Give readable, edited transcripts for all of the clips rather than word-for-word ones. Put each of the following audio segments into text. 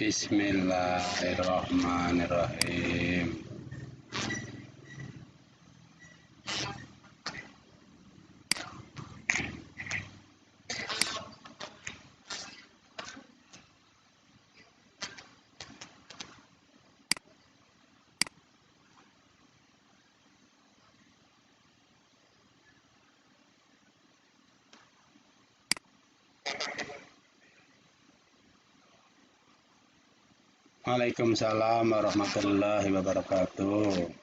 Bismillahirrahmanirrahim. Waalaikumsalam warahmatullahi wabarakatuh.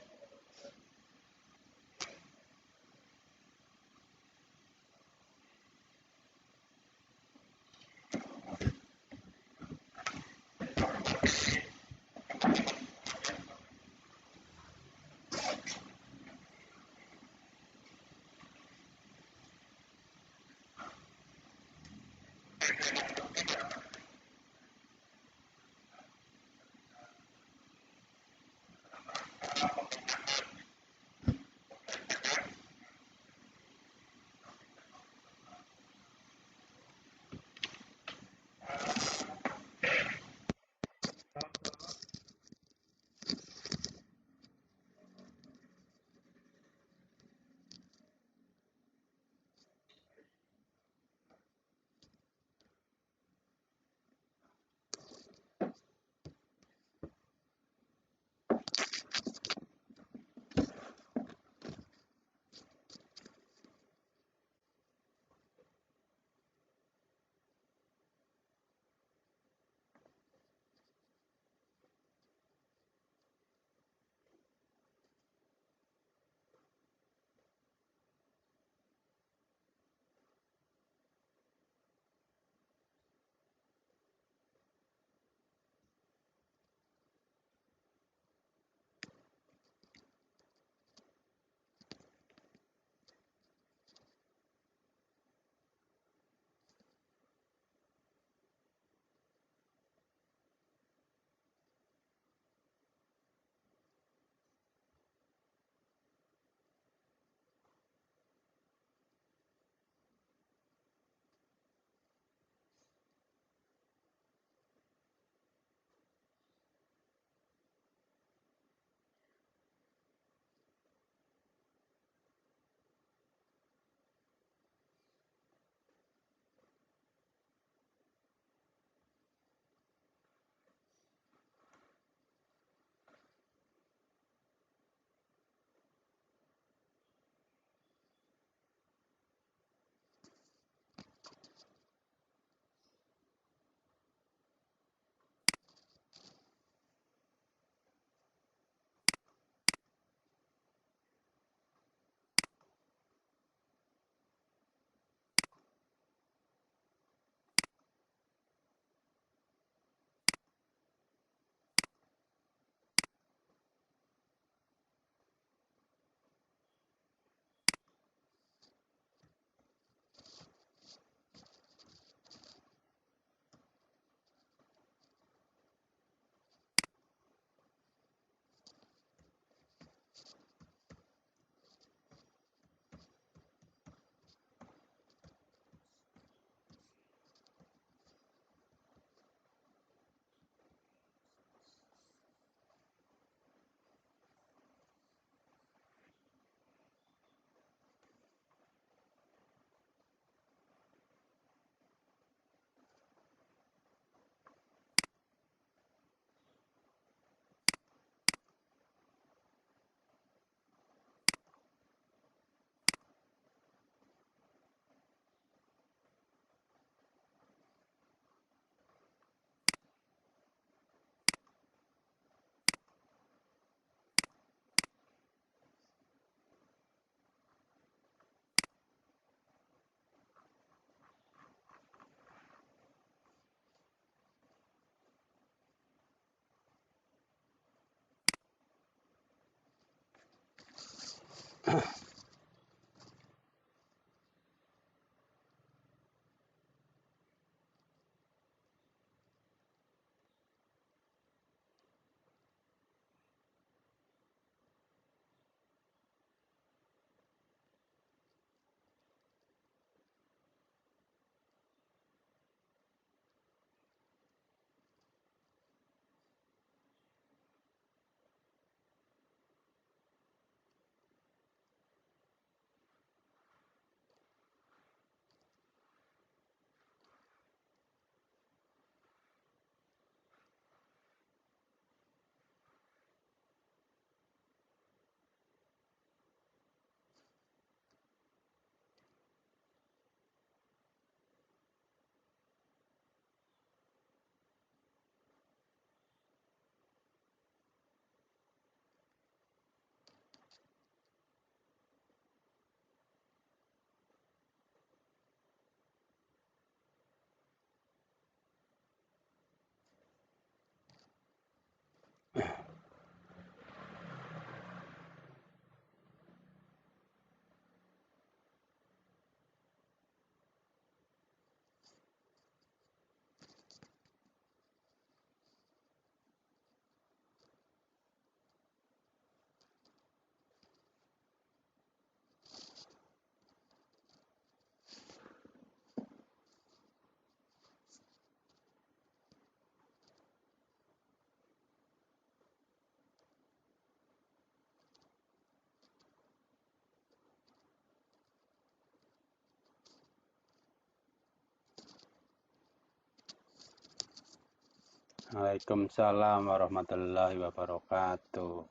Waalaikumsalam warahmatullahi wabarakatuh.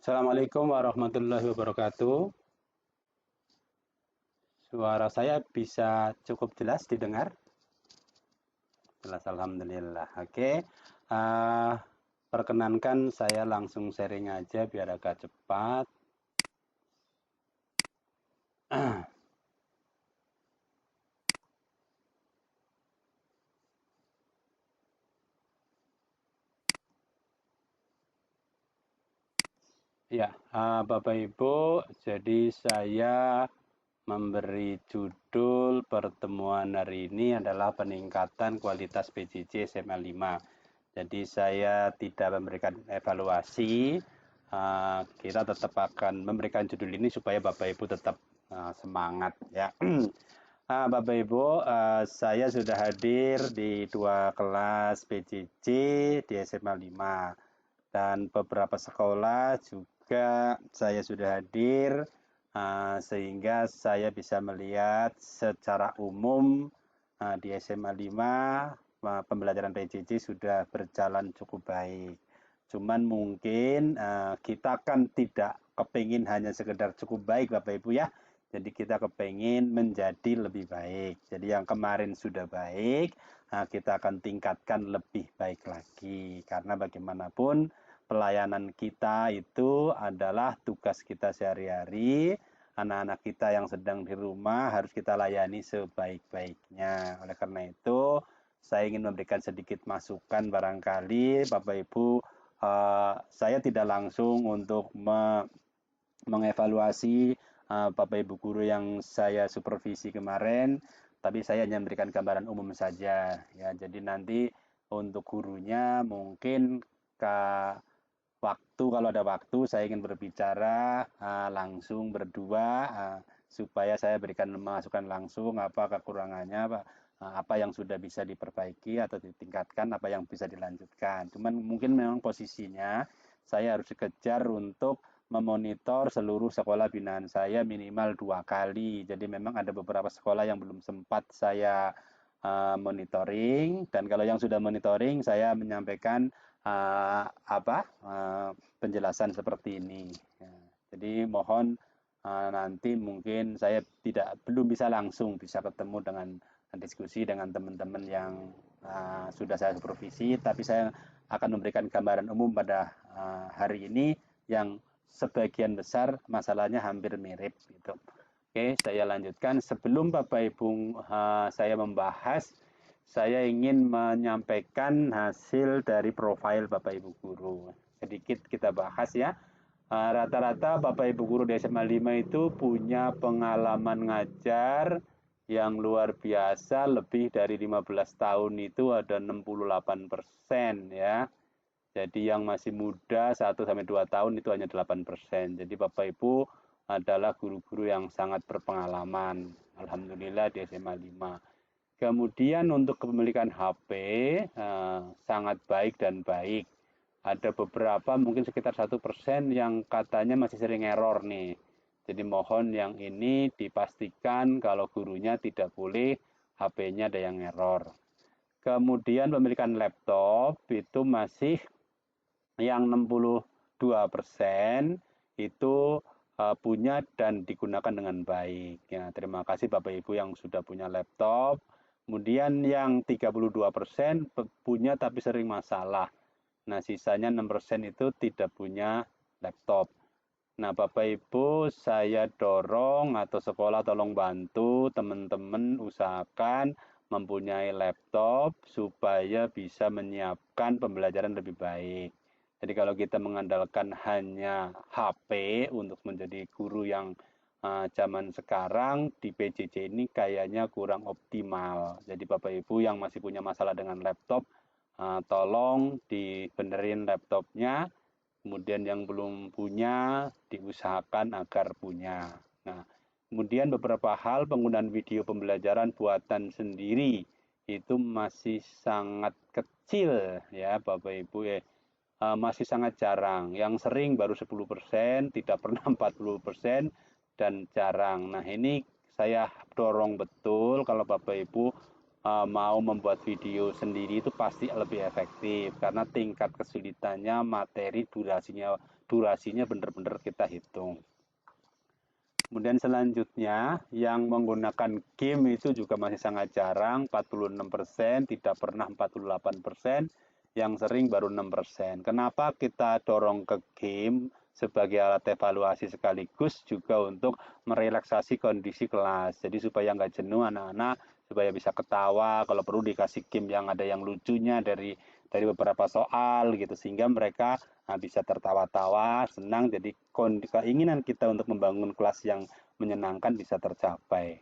Assalamualaikum warahmatullahi wabarakatuh. Suara saya bisa cukup jelas didengar? Jelas, alhamdulillah. Oke. Uh, Perkenankan saya langsung sharing aja biar agak cepat. Ya, Bapak Ibu, jadi saya memberi judul pertemuan hari ini adalah peningkatan kualitas PJJ SMA 5. Jadi saya tidak memberikan evaluasi, kita tetap akan memberikan judul ini supaya Bapak Ibu tetap semangat ya. Bapak Ibu, saya sudah hadir di 2 kelas PJJ di SMA 5 dan beberapa sekolah juga saya sudah hadir, sehingga saya bisa melihat secara umum di SMA 5 pembelajaran PJJ sudah berjalan cukup baik. Cuman mungkin kita kan tidak kepingin hanya sekedar cukup baik Bapak Ibu ya. Jadi kita kepingin menjadi lebih baik. Jadi yang kemarin sudah baik, kita akan tingkatkan lebih baik lagi. Karena bagaimanapun pelayanan kita itu adalah tugas kita sehari-hari. Anak-anak kita yang sedang di rumah harus kita layani sebaik-baiknya. Oleh karena itu, saya ingin memberikan sedikit masukan barangkali Bapak Ibu, saya tidak langsung untuk mengevaluasi Bapak Ibu guru yang saya supervisi kemarin, tapi saya hanya memberikan gambaran umum saja ya. Jadi nanti untuk gurunya mungkin ke waktu, kalau ada waktu saya ingin berbicara langsung berdua, supaya saya berikan masukan langsung apa kekurangannya, apa yang sudah bisa diperbaiki atau ditingkatkan, apa yang bisa dilanjutkan. Cuman mungkin memang posisinya saya harus dikejar untuk memonitor seluruh sekolah binaan saya minimal 2 kali. Jadi memang ada beberapa sekolah yang belum sempat saya monitoring, dan kalau yang sudah monitoring saya menyampaikan penjelasan seperti ini. Ya, jadi mohon nanti mungkin saya belum bisa langsung bisa ketemu dengan diskusi dengan teman-teman yang sudah saya supervisi, tapi saya akan memberikan gambaran umum pada hari ini yang sebagian besar masalahnya hampir mirip gitu. Oke, saya lanjutkan. Sebelum Bapak Ibu saya membahas, saya ingin menyampaikan hasil dari profil Bapak Ibu guru. Sedikit kita bahas ya. Rata-rata Bapak Ibu guru di SMA 5 itu punya pengalaman ngajar yang luar biasa, lebih dari 15 tahun itu ada 68% ya. Jadi yang masih muda 1 sampai 2 tahun itu hanya 8%. Jadi Bapak Ibu adalah guru-guru yang sangat berpengalaman. Alhamdulillah di SMA 5. Kemudian untuk kepemilikan HP sangat baik dan baik. Ada beberapa mungkin sekitar 1% yang katanya masih sering error nih. Jadi mohon yang ini dipastikan kalau gurunya tidak boleh HP-nya ada yang error. Kemudian pemilikan laptop itu masih yang 62% itu punya dan digunakan dengan baik. Ya, terima kasih Bapak Ibu yang sudah punya laptop. Kemudian yang 32% punya tapi sering masalah. Nah, sisanya 6% itu tidak punya laptop. Nah, Bapak Ibu, saya dorong atau sekolah tolong bantu teman-teman usahakan mempunyai laptop supaya bisa menyiapkan pembelajaran lebih baik. Jadi kalau kita mengandalkan hanya HP untuk menjadi guru yang zaman sekarang di PJJ ini kayaknya kurang optimal. Jadi Bapak Ibu yang masih punya masalah dengan laptop, tolong dibenerin laptopnya. Kemudian yang belum punya, diusahakan agar punya. Nah, kemudian beberapa hal penggunaan video pembelajaran buatan sendiri itu masih sangat kecil ya Bapak Ibu ya. Masih sangat jarang. Yang sering baru 10%, tidak pernah 40%, dan jarang. Nah, ini saya dorong betul kalau Bapak Ibu mau membuat video sendiri itu pasti lebih efektif karena tingkat kesulitannya, materi, durasinya benar-benar kita hitung. Kemudian selanjutnya yang menggunakan game itu juga masih sangat jarang, 46%, tidak pernah 48%, yang sering baru 6%. Kenapa kita dorong ke game sebagai alat evaluasi sekaligus juga untuk merelaksasi kondisi kelas. Jadi supaya nggak jenuh anak-anak, supaya bisa ketawa, kalau perlu dikasih game yang ada yang lucunya dari beberapa soal gitu, sehingga mereka bisa tertawa-tawa, senang, jadi keinginan kita untuk membangun kelas yang menyenangkan bisa tercapai.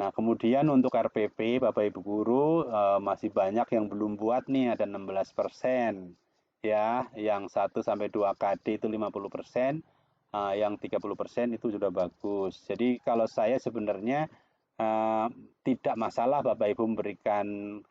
Nah, kemudian untuk RPP, Bapak Ibu Guru, masih banyak yang belum buat nih, ada 16%. Ya, yang 1 sampai 2 KD itu 50%, yang 30% itu sudah bagus. Jadi kalau saya sebenarnya tidak masalah Bapak Ibu memberikan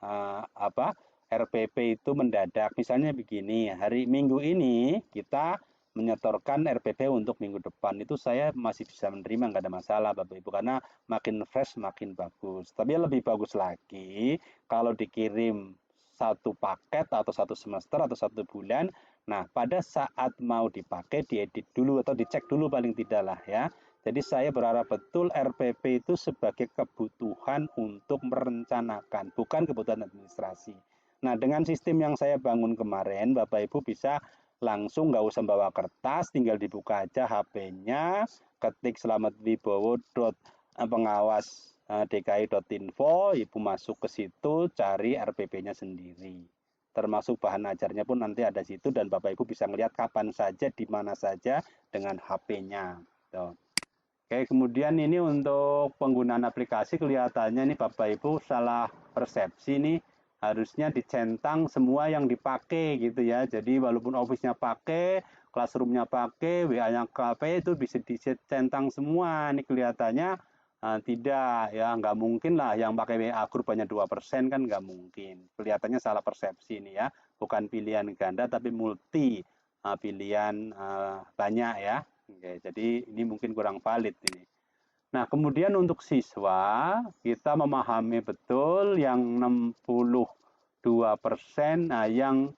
RPP itu mendadak. Misalnya begini, hari Minggu ini kita menyetorkan RPP untuk minggu depan, itu saya masih bisa menerima, nggak ada masalah Bapak Ibu, karena makin fresh makin bagus. Tapi lebih bagus lagi kalau dikirim satu paket atau satu semester atau satu bulan. Nah, pada saat mau dipakai diedit dulu atau dicek dulu paling tidak lah ya. Jadi saya berharap betul RPP itu sebagai kebutuhan untuk merencanakan, bukan kebutuhan administrasi. Nah, dengan sistem yang saya bangun kemarin, Bapak Ibu bisa langsung nggak usah bawa kertas, tinggal dibuka aja HP-nya, ketik Slamet Wibowo pengawas dki.info, Ibu masuk ke situ, cari RPP-nya sendiri. Termasuk bahan ajarnya pun nanti ada situ, dan Bapak Ibu bisa melihat kapan saja, di mana saja dengan HP-nya. Oke, kemudian ini untuk penggunaan aplikasi kelihatannya nih Bapak Ibu salah persepsi nih, harusnya dicentang semua yang dipakai gitu ya. Jadi walaupun Office-nya pakai, Classroom-nya pakai, WA-nya pakai, itu bisa dicentang semua. Ini kelihatannya tidak ya, nggak mungkin lah yang pakai WA Group hanya 2% kan nggak mungkin. Kelihatannya salah persepsi nih ya, bukan pilihan ganda tapi multi pilihan banyak ya. Oke, jadi ini mungkin kurang valid ini. Nah, kemudian untuk siswa, kita memahami betul yang 62%, nah yang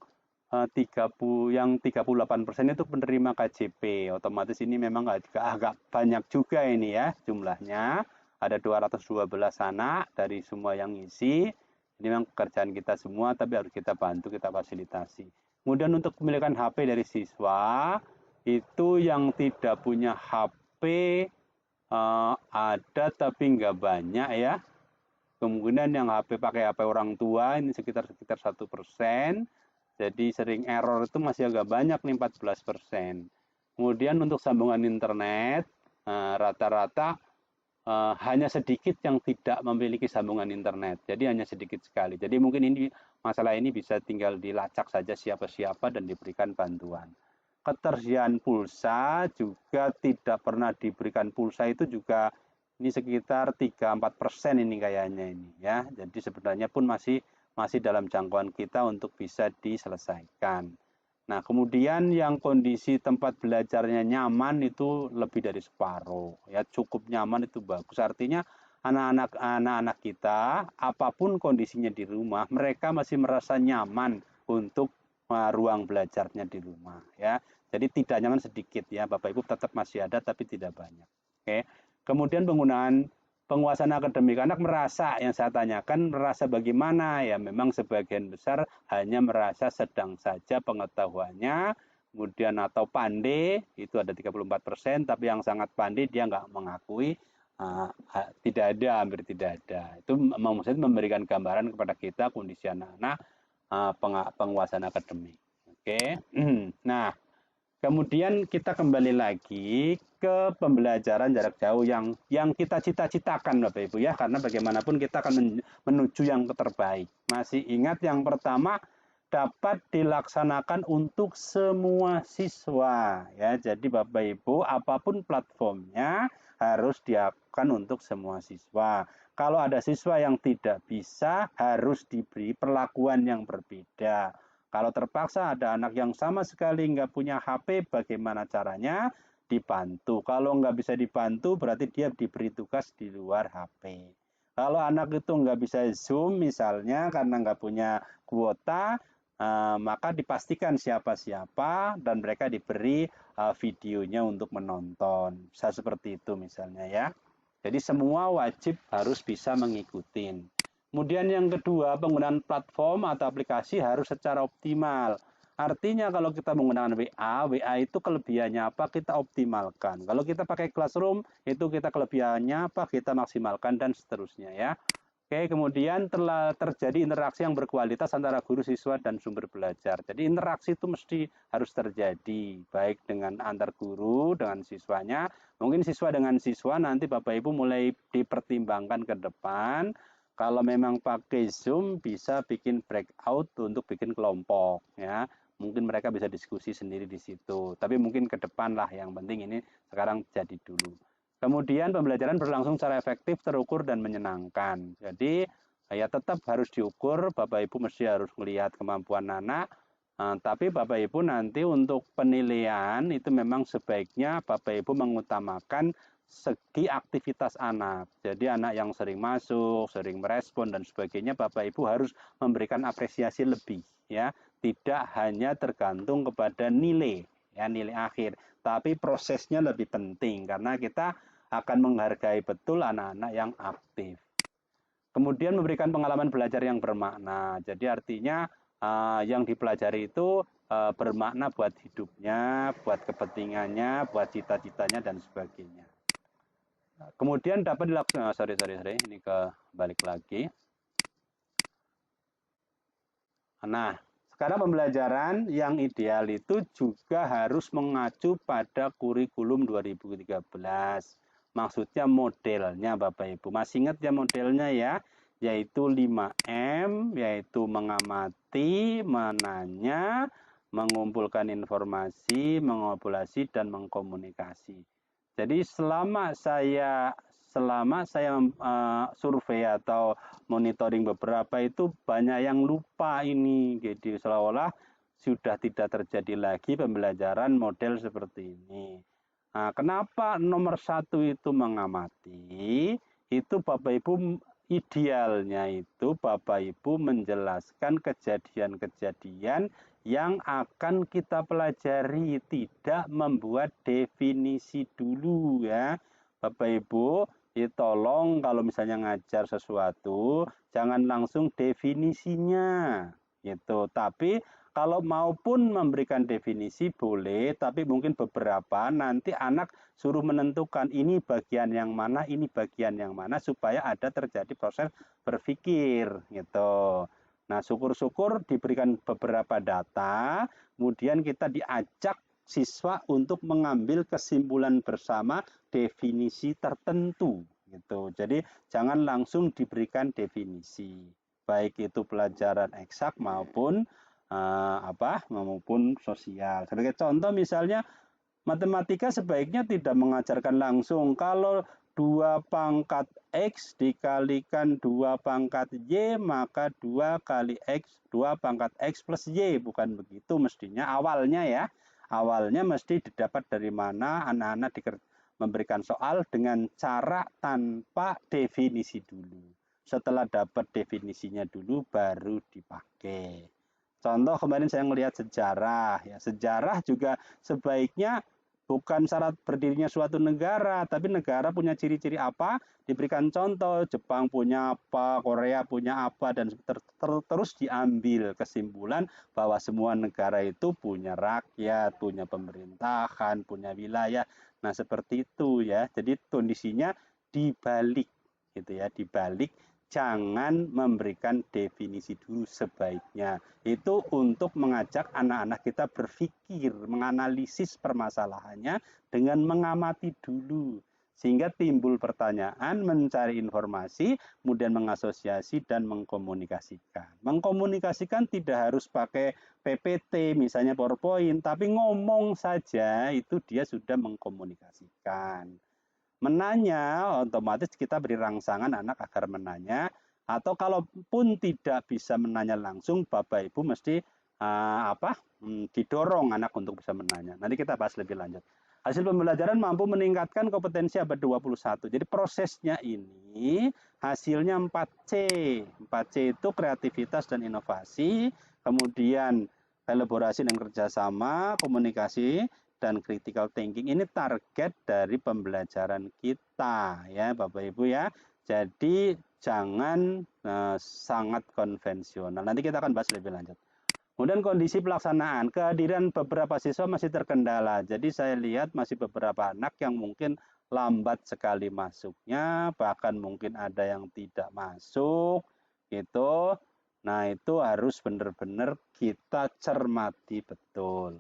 38% itu penerima KJP. Otomatis ini memang agak banyak juga ini ya jumlahnya. Ada 212 anak dari semua yang isi. Ini memang pekerjaan kita semua, tapi harus kita bantu, kita fasilitasi. Kemudian untuk pemilikan HP dari siswa, itu yang tidak punya HP ada tapi nggak banyak ya. Kemudian yang pakai HP orang tua ini sekitar 1%. Jadi sering error itu masih agak banyak nih 14%. Kemudian untuk sambungan internet rata-rata hanya sedikit yang tidak memiliki sambungan internet. Jadi hanya sedikit sekali. Jadi mungkin ini masalah ini bisa tinggal dilacak saja siapa-siapa dan diberikan bantuan. Ketersediaan pulsa juga tidak pernah diberikan pulsa, itu juga ini sekitar 3-4% ini kayaknya ini ya. Jadi sebenarnya pun masih dalam jangkauan kita untuk bisa diselesaikan. Nah, kemudian yang kondisi tempat belajarnya nyaman itu lebih dari separuh ya, cukup nyaman itu bagus. Artinya anak-anak kita apapun kondisinya di rumah, mereka masih merasa nyaman untuk ruang belajarnya di rumah ya. Jadi tidak nyaman sedikit ya, Bapak Ibu tetap masih ada tapi tidak banyak. Oke. Kemudian penggunaan penguasaan akademik, anak merasa, yang saya tanyakan merasa bagaimana ya, memang sebagian besar hanya merasa sedang saja pengetahuannya, kemudian atau pandai itu ada 34%, tapi yang sangat pandai dia nggak mengakui, tidak ada, hampir tidak ada. Itu maksudnya memberikan gambaran kepada kita kondisi anak-anak penguasaan akademik. Oke. Nah, Kemudian kita kembali lagi ke pembelajaran jarak jauh yang kita cita-citakan Bapak Ibu ya, karena bagaimanapun kita akan menuju yang terbaik. Masih ingat yang pertama dapat dilaksanakan untuk semua siswa ya. Jadi Bapak Ibu apapun platformnya harus dilakukan untuk semua siswa. Kalau ada siswa yang tidak bisa harus diberi perlakuan yang berbeda. Kalau terpaksa ada anak yang sama sekali nggak punya HP, bagaimana caranya? Dibantu. Kalau nggak bisa dibantu, berarti dia diberi tugas di luar HP. Kalau anak itu nggak bisa Zoom misalnya karena nggak punya kuota, maka dipastikan siapa-siapa dan mereka diberi videonya untuk menonton. Bisa seperti itu misalnya ya. Jadi semua wajib harus bisa mengikuti. Kemudian yang kedua, penggunaan platform atau aplikasi harus secara optimal. Artinya kalau kita menggunakan WA itu kelebihannya apa kita optimalkan. Kalau kita pakai Classroom itu kita kelebihannya apa kita maksimalkan dan seterusnya ya. Oke, kemudian telah terjadi interaksi yang berkualitas antara guru, siswa, dan sumber belajar. Jadi interaksi itu mesti harus terjadi, baik dengan antar guru, dengan siswanya. Mungkin siswa dengan siswa nanti Bapak Ibu mulai dipertimbangkan ke depan. Kalau memang pakai Zoom bisa bikin breakout untuk bikin kelompok ya. Mungkin mereka bisa diskusi sendiri di situ. Tapi mungkin ke depan lah, yang penting ini sekarang jadi dulu. Kemudian pembelajaran berlangsung secara efektif, terukur, dan menyenangkan. Jadi ya tetap harus diukur, Bapak Ibu mesti harus melihat kemampuan anak, tapi Bapak Ibu nanti untuk penilaian itu memang sebaiknya Bapak Ibu mengutamakan segi aktivitas anak. Jadi anak yang sering masuk, sering merespon dan sebagainya, Bapak Ibu harus memberikan apresiasi lebih ya, tidak hanya tergantung kepada nilai ya, nilai akhir, tapi prosesnya lebih penting karena kita akan menghargai betul anak-anak yang aktif. Kemudian memberikan pengalaman belajar yang bermakna. Jadi artinya yang dipelajari itu bermakna buat hidupnya, buat kepentingannya, buat cita-citanya dan sebagainya. Kemudian dapat dilaksanakan, ini balik lagi. Nah, sekarang pembelajaran yang ideal itu juga harus mengacu pada kurikulum 2013. Maksudnya modelnya Bapak Ibu. Masih ingat ya modelnya ya? Yaitu 5M, yaitu mengamati, menanya, mengumpulkan informasi, mengobulasi, dan mengkomunikasi. Jadi selama saya survei atau monitoring beberapa itu banyak yang lupa ini, jadi seolah-olah sudah tidak terjadi lagi pembelajaran model seperti ini. Nah, kenapa nomor satu itu mengamati? Itu Bapak Ibu idealnya itu Bapak Ibu menjelaskan kejadian-kejadian yang akan kita pelajari, tidak membuat definisi dulu ya. Bapak Ibu, ya tolong kalau misalnya ngajar sesuatu jangan langsung definisinya gitu. Tapi kalau maupun memberikan definisi boleh, tapi mungkin beberapa nanti anak suruh menentukan ini bagian yang mana, ini bagian yang mana supaya ada terjadi proses berpikir gitu. Nah, syukur-syukur diberikan beberapa data, kemudian kita diajak siswa untuk mengambil kesimpulan bersama definisi tertentu gitu. Jadi jangan langsung diberikan definisi, baik itu pelajaran eksak maupun maupun sosial. Sebagai contoh misalnya matematika sebaiknya tidak mengajarkan langsung kalau 2 pangkat X dikalikan 2 pangkat Y maka 2 kali X 2 pangkat X plus Y, bukan begitu mestinya awalnya ya. Awalnya mesti didapat dari mana, anak-anak memberikan soal dengan cara tanpa definisi dulu. Setelah dapat definisinya dulu baru dipakai. Contoh kemarin saya melihat sejarah, ya sejarah juga sebaiknya bukan syarat berdirinya suatu negara, tapi negara punya ciri-ciri apa, diberikan contoh, Jepang punya apa, Korea punya apa, dan terus diambil kesimpulan bahwa semua negara itu punya rakyat, punya pemerintahan, punya wilayah. Nah seperti itu ya, jadi kondisinya dibalik gitu ya, dibalik jangan memberikan definisi dulu sebaiknya. Itu untuk mengajak anak-anak kita berpikir, menganalisis permasalahannya dengan mengamati dulu. Sehingga timbul pertanyaan, mencari informasi, kemudian mengasosiasi dan mengkomunikasikan. Mengkomunikasikan tidak harus pakai PPT, misalnya PowerPoint, tapi ngomong saja itu dia sudah mengkomunikasikan. Menanya, otomatis kita beri rangsangan anak agar menanya, atau kalaupun tidak bisa menanya langsung, Bapak Ibu mesti didorong anak untuk bisa menanya. Nanti kita bahas lebih lanjut. Hasil pembelajaran mampu meningkatkan kompetensi abad 21. Jadi prosesnya ini hasilnya 4C. 4C itu kreativitas dan inovasi, kemudian elaborasi dan kerjasama, komunikasi, dan critical thinking. Ini target dari pembelajaran kita ya Bapak Ibu ya. Jadi jangan sangat konvensional. Nanti kita akan bahas lebih lanjut. Kemudian kondisi pelaksanaan, kehadiran beberapa siswa masih terkendala. Jadi saya lihat masih beberapa anak yang mungkin lambat sekali masuknya, bahkan mungkin ada yang tidak masuk gitu. Nah, itu harus benar-benar kita cermati betul.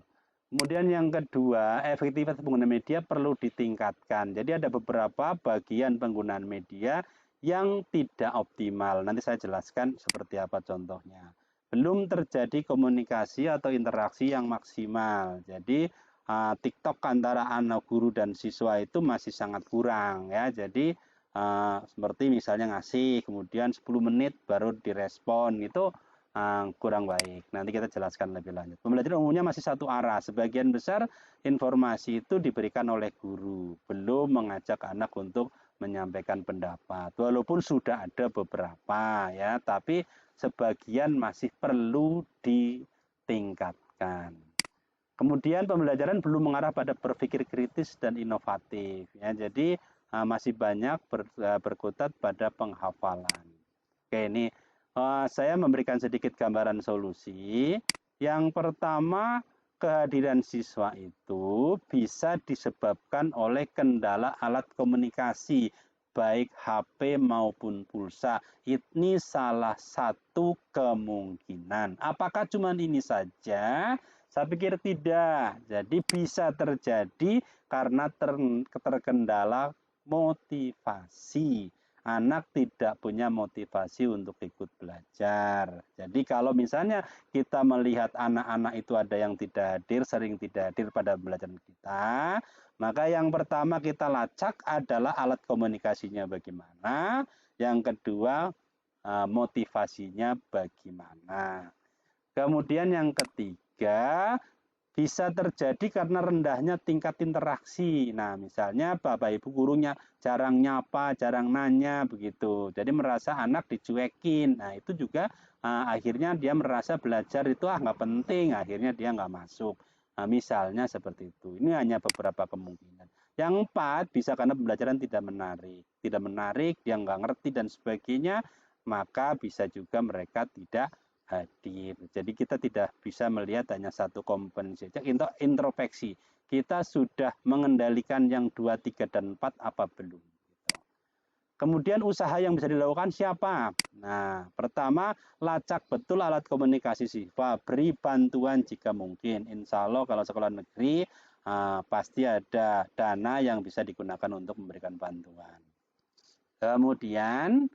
Kemudian yang kedua, efektivitas penggunaan media perlu ditingkatkan. Jadi ada beberapa bagian penggunaan media yang tidak optimal. Nanti saya jelaskan seperti apa contohnya. Belum terjadi komunikasi atau interaksi yang maksimal. Jadi TikTok antara anak guru dan siswa itu masih sangat kurang ya. Jadi seperti misalnya ngasih, kemudian 10 menit baru direspon itu kurang baik. Nanti kita jelaskan lebih lanjut. Pembelajaran umumnya masih satu arah. Sebagian besar informasi itu diberikan oleh guru, belum mengajak anak untuk menyampaikan pendapat. Walaupun sudah ada beberapa ya, tapi sebagian masih perlu ditingkatkan. Kemudian pembelajaran belum mengarah pada berpikir kritis dan inovatif ya. Jadi masih banyak berkutat pada penghafalan. Oke, ini saya memberikan sedikit gambaran solusi. Yang pertama, kehadiran siswa itu bisa disebabkan oleh kendala alat komunikasi, baik HP maupun pulsa. Ini salah satu kemungkinan. Apakah cuma ini saja? Saya pikir tidak. Jadi bisa terjadi karena terkendala motivasi. Anak tidak punya motivasi untuk ikut belajar. Jadi kalau misalnya kita melihat anak-anak itu ada yang tidak hadir, sering tidak hadir pada pembelajaran kita, maka yang pertama kita lacak adalah alat komunikasinya bagaimana, yang kedua motivasinya bagaimana. Kemudian yang ketiga, bisa terjadi karena rendahnya tingkat interaksi. Nah, misalnya Bapak Ibu gurunya jarang nyapa, jarang nanya begitu. Jadi merasa anak dicuekin. Nah, itu juga akhirnya dia merasa belajar itu nggak penting, akhirnya dia nggak masuk. Nah, misalnya seperti itu. Ini hanya beberapa kemungkinan. Yang empat, bisa karena pembelajaran tidak menarik. Tidak menarik, dia nggak ngerti dan sebagainya, maka bisa juga mereka tidak hadir. Jadi kita tidak bisa melihat hanya satu komponen saja. Introspeksi. Kita sudah mengendalikan yang 2, 3, dan 4 apa belum? Kemudian usaha yang bisa dilakukan siapa? Nah, pertama lacak betul alat komunikasi siswa, beri bantuan jika mungkin. Insya Allah kalau sekolah negeri pasti ada dana yang bisa digunakan untuk memberikan bantuan. Kemudian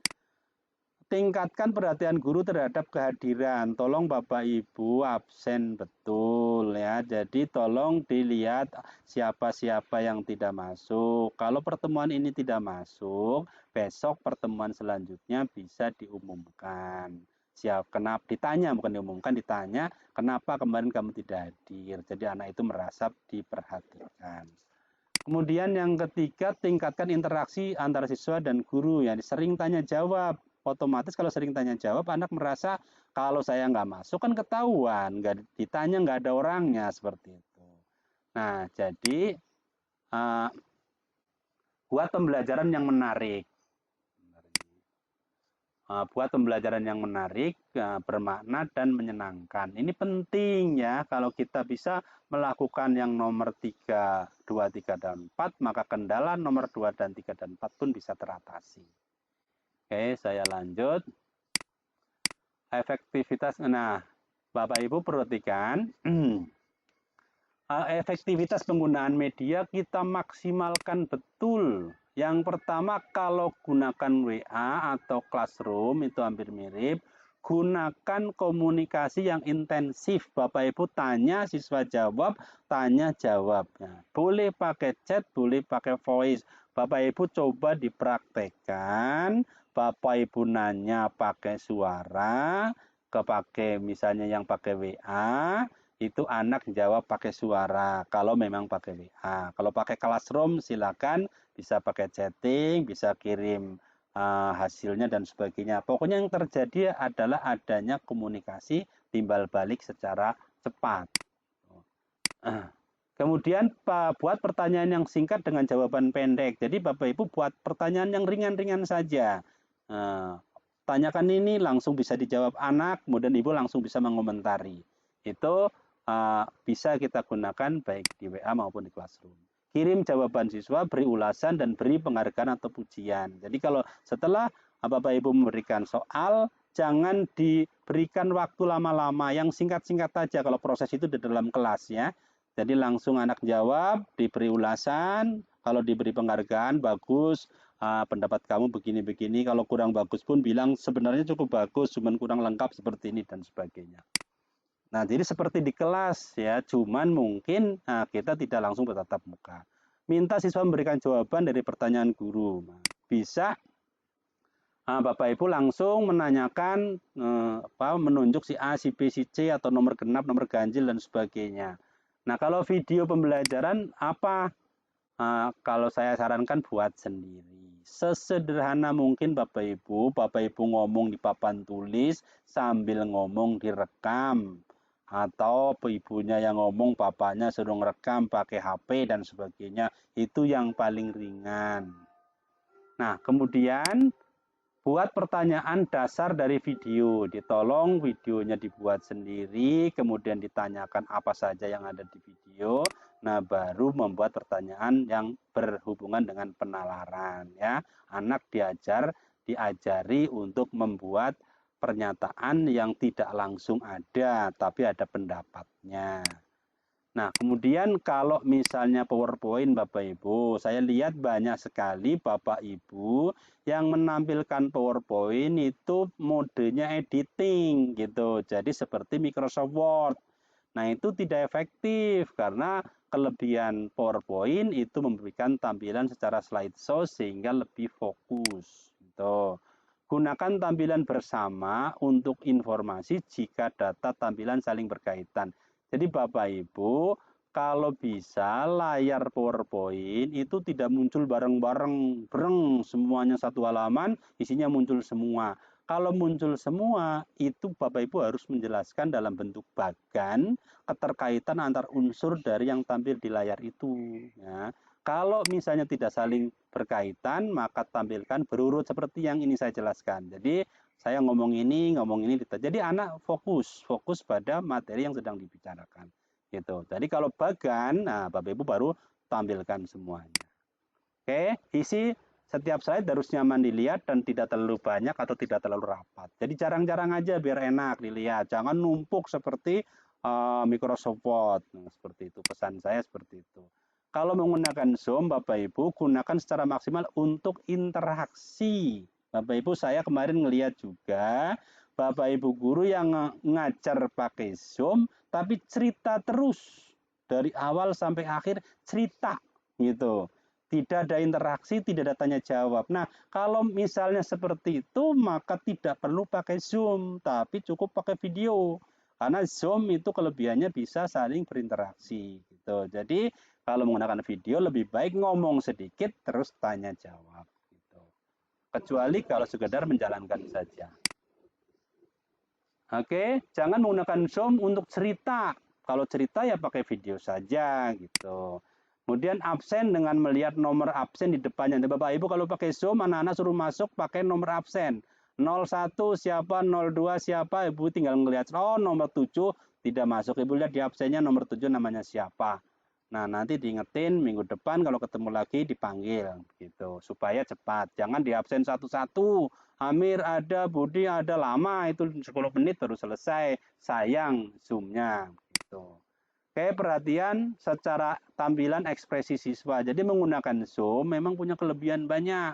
tingkatkan perhatian guru terhadap kehadiran. Tolong Bapak Ibu absen betul ya. Jadi tolong dilihat siapa-siapa yang tidak masuk. Kalau pertemuan ini tidak masuk, besok pertemuan selanjutnya bisa diumumkan. Kenapa ditanya, bukan diumumkan, ditanya kenapa kemarin kamu tidak hadir. Jadi anak itu merasa diperhatikan. Kemudian yang ketiga, tingkatkan interaksi antara siswa dan guru. Ya, sering tanya jawab. Otomatis kalau sering tanya jawab, anak merasa kalau saya nggak masuk kan ketahuan, nggak ditanya nggak ada orangnya seperti itu. Nah, jadi buat pembelajaran yang menarik. Buat pembelajaran yang menarik, bermakna dan menyenangkan. Ini penting ya, kalau kita bisa melakukan yang nomor 3, 2, 3, dan 4, maka kendala nomor 2 dan 3 dan 4 pun bisa teratasi. Oke, saya lanjut. Efektivitas, nah Bapak Ibu perhatikan, efektivitas penggunaan media kita maksimalkan betul. Yang pertama, kalau gunakan WA atau Classroom itu hampir mirip, gunakan komunikasi yang intensif. Bapak Ibu tanya, siswa jawab, tanya jawab. Nah, boleh pakai chat, boleh pakai voice. Bapak Ibu coba dipraktekkan. Bapak Ibu nanya pakai suara, kepake misalnya yang pakai WA, itu anak jawab pakai suara kalau memang pakai WA. Kalau pakai Classroom silakan bisa pakai chatting, bisa kirim hasilnya dan sebagainya. Pokoknya yang terjadi adalah adanya komunikasi timbal balik secara cepat. Kemudian buat pertanyaan yang singkat dengan jawaban pendek. Jadi Bapak Ibu buat pertanyaan yang ringan-ringan saja. Tanyakan ini langsung bisa dijawab anak, kemudian Ibu langsung bisa mengomentari. Itu bisa kita gunakan baik di WA maupun di Classroom. Kirim jawaban siswa, beri ulasan, dan beri penghargaan atau pujian. Jadi kalau setelah Bapak Ibu memberikan soal, jangan diberikan waktu lama-lama, yang singkat-singkat saja kalau proses itu di dalam kelas ya. Jadi langsung anak jawab, diberi ulasan, kalau diberi penghargaan bagus, pendapat kamu begini-begini, kalau kurang bagus pun bilang sebenarnya cukup bagus, cuman kurang lengkap seperti ini dan sebagainya. Nah, jadi seperti di kelas ya, cuman mungkin kita tidak langsung bertatap muka. Minta siswa memberikan jawaban dari pertanyaan guru. Nah, bisa Bapak Ibu langsung menanyakan menunjuk si A, si B, si C atau nomor genap, nomor ganjil dan sebagainya. Nah, kalau video pembelajaran apa? Kalau saya sarankan buat sendiri. Sesederhana mungkin Bapak Ibu ngomong di papan tulis sambil ngomong direkam. Atau ibunya yang ngomong, bapaknya suruh ngerekam pakai HP dan sebagainya. Itu yang paling ringan. Nah, kemudian buat pertanyaan dasar dari video, ditolong videonya dibuat sendiri, kemudian ditanyakan apa saja yang ada di video. Nah, baru membuat pertanyaan yang berhubungan dengan penalaran ya. Anak diajari untuk membuat pernyataan yang tidak langsung ada, tapi ada pendapatnya. Nah, kemudian kalau misalnya PowerPoint Bapak Ibu, saya lihat banyak sekali Bapak Ibu yang menampilkan PowerPoint itu modenya editing gitu. Jadi seperti Microsoft Word. Nah, itu tidak efektif karena kelebihan PowerPoint itu memberikan tampilan secara slideshow sehingga lebih fokus. Gitu. Gunakan tampilan bersama untuk informasi jika data tampilan saling berkaitan. Jadi Bapak Ibu, kalau bisa layar PowerPoint itu tidak muncul bareng-bareng, semuanya satu halaman, isinya muncul semua. Kalau muncul semua, itu Bapak Ibu harus menjelaskan dalam bentuk bagan keterkaitan antar unsur dari yang tampil di layar itu. Ya. Kalau misalnya tidak saling berkaitan, maka tampilkan berurut seperti yang ini saya jelaskan. Jadi saya ngomong ini. Jadi anak fokus pada materi yang sedang dibicarakan. Gitu. Jadi kalau bagan, nah Bapak Ibu baru tampilkan semuanya. Oke, isi setiap slide harus nyaman dilihat dan tidak terlalu banyak atau tidak terlalu rapat. Jadi jarang-jarang aja biar enak dilihat. Jangan numpuk seperti Microsoft Word. Nah, seperti itu, pesan saya seperti itu. Kalau menggunakan Zoom, Bapak Ibu gunakan secara maksimal untuk interaksi. Bapak Ibu, saya kemarin ngelihat juga Bapak Ibu guru yang ngajar pakai Zoom, tapi cerita terus dari awal sampai akhir, cerita gitu. Tidak ada interaksi, tidak ada tanya jawab. Nah, kalau misalnya seperti itu, maka tidak perlu pakai Zoom, tapi cukup pakai video. Karena Zoom itu kelebihannya bisa saling berinteraksi. Gitu. Jadi, kalau menggunakan video, lebih baik ngomong sedikit, terus tanya jawab. Gitu. Kecuali kalau sekedar menjalankan saja. Oke, jangan menggunakan Zoom untuk cerita. Kalau cerita ya pakai video saja gitu. Kemudian absen dengan melihat nomor absen di depannya. Bapak Ibu kalau pakai Zoom, anak-anak suruh masuk pakai nomor absen. 01 siapa, 02 siapa, Ibu tinggal ngelihat, oh nomor 7 tidak masuk. Ibu lihat di absennya nomor 7 namanya siapa. Nah, nanti diingetin minggu depan kalau ketemu lagi dipanggil gitu supaya cepat. Jangan di absen satu-satu. Amir ada, Budi ada, lama itu 10 menit baru selesai. Sayang Zoom-nya gitu. Kayak perhatian secara tampilan ekspresi siswa. Jadi menggunakan Zoom memang punya kelebihan banyak.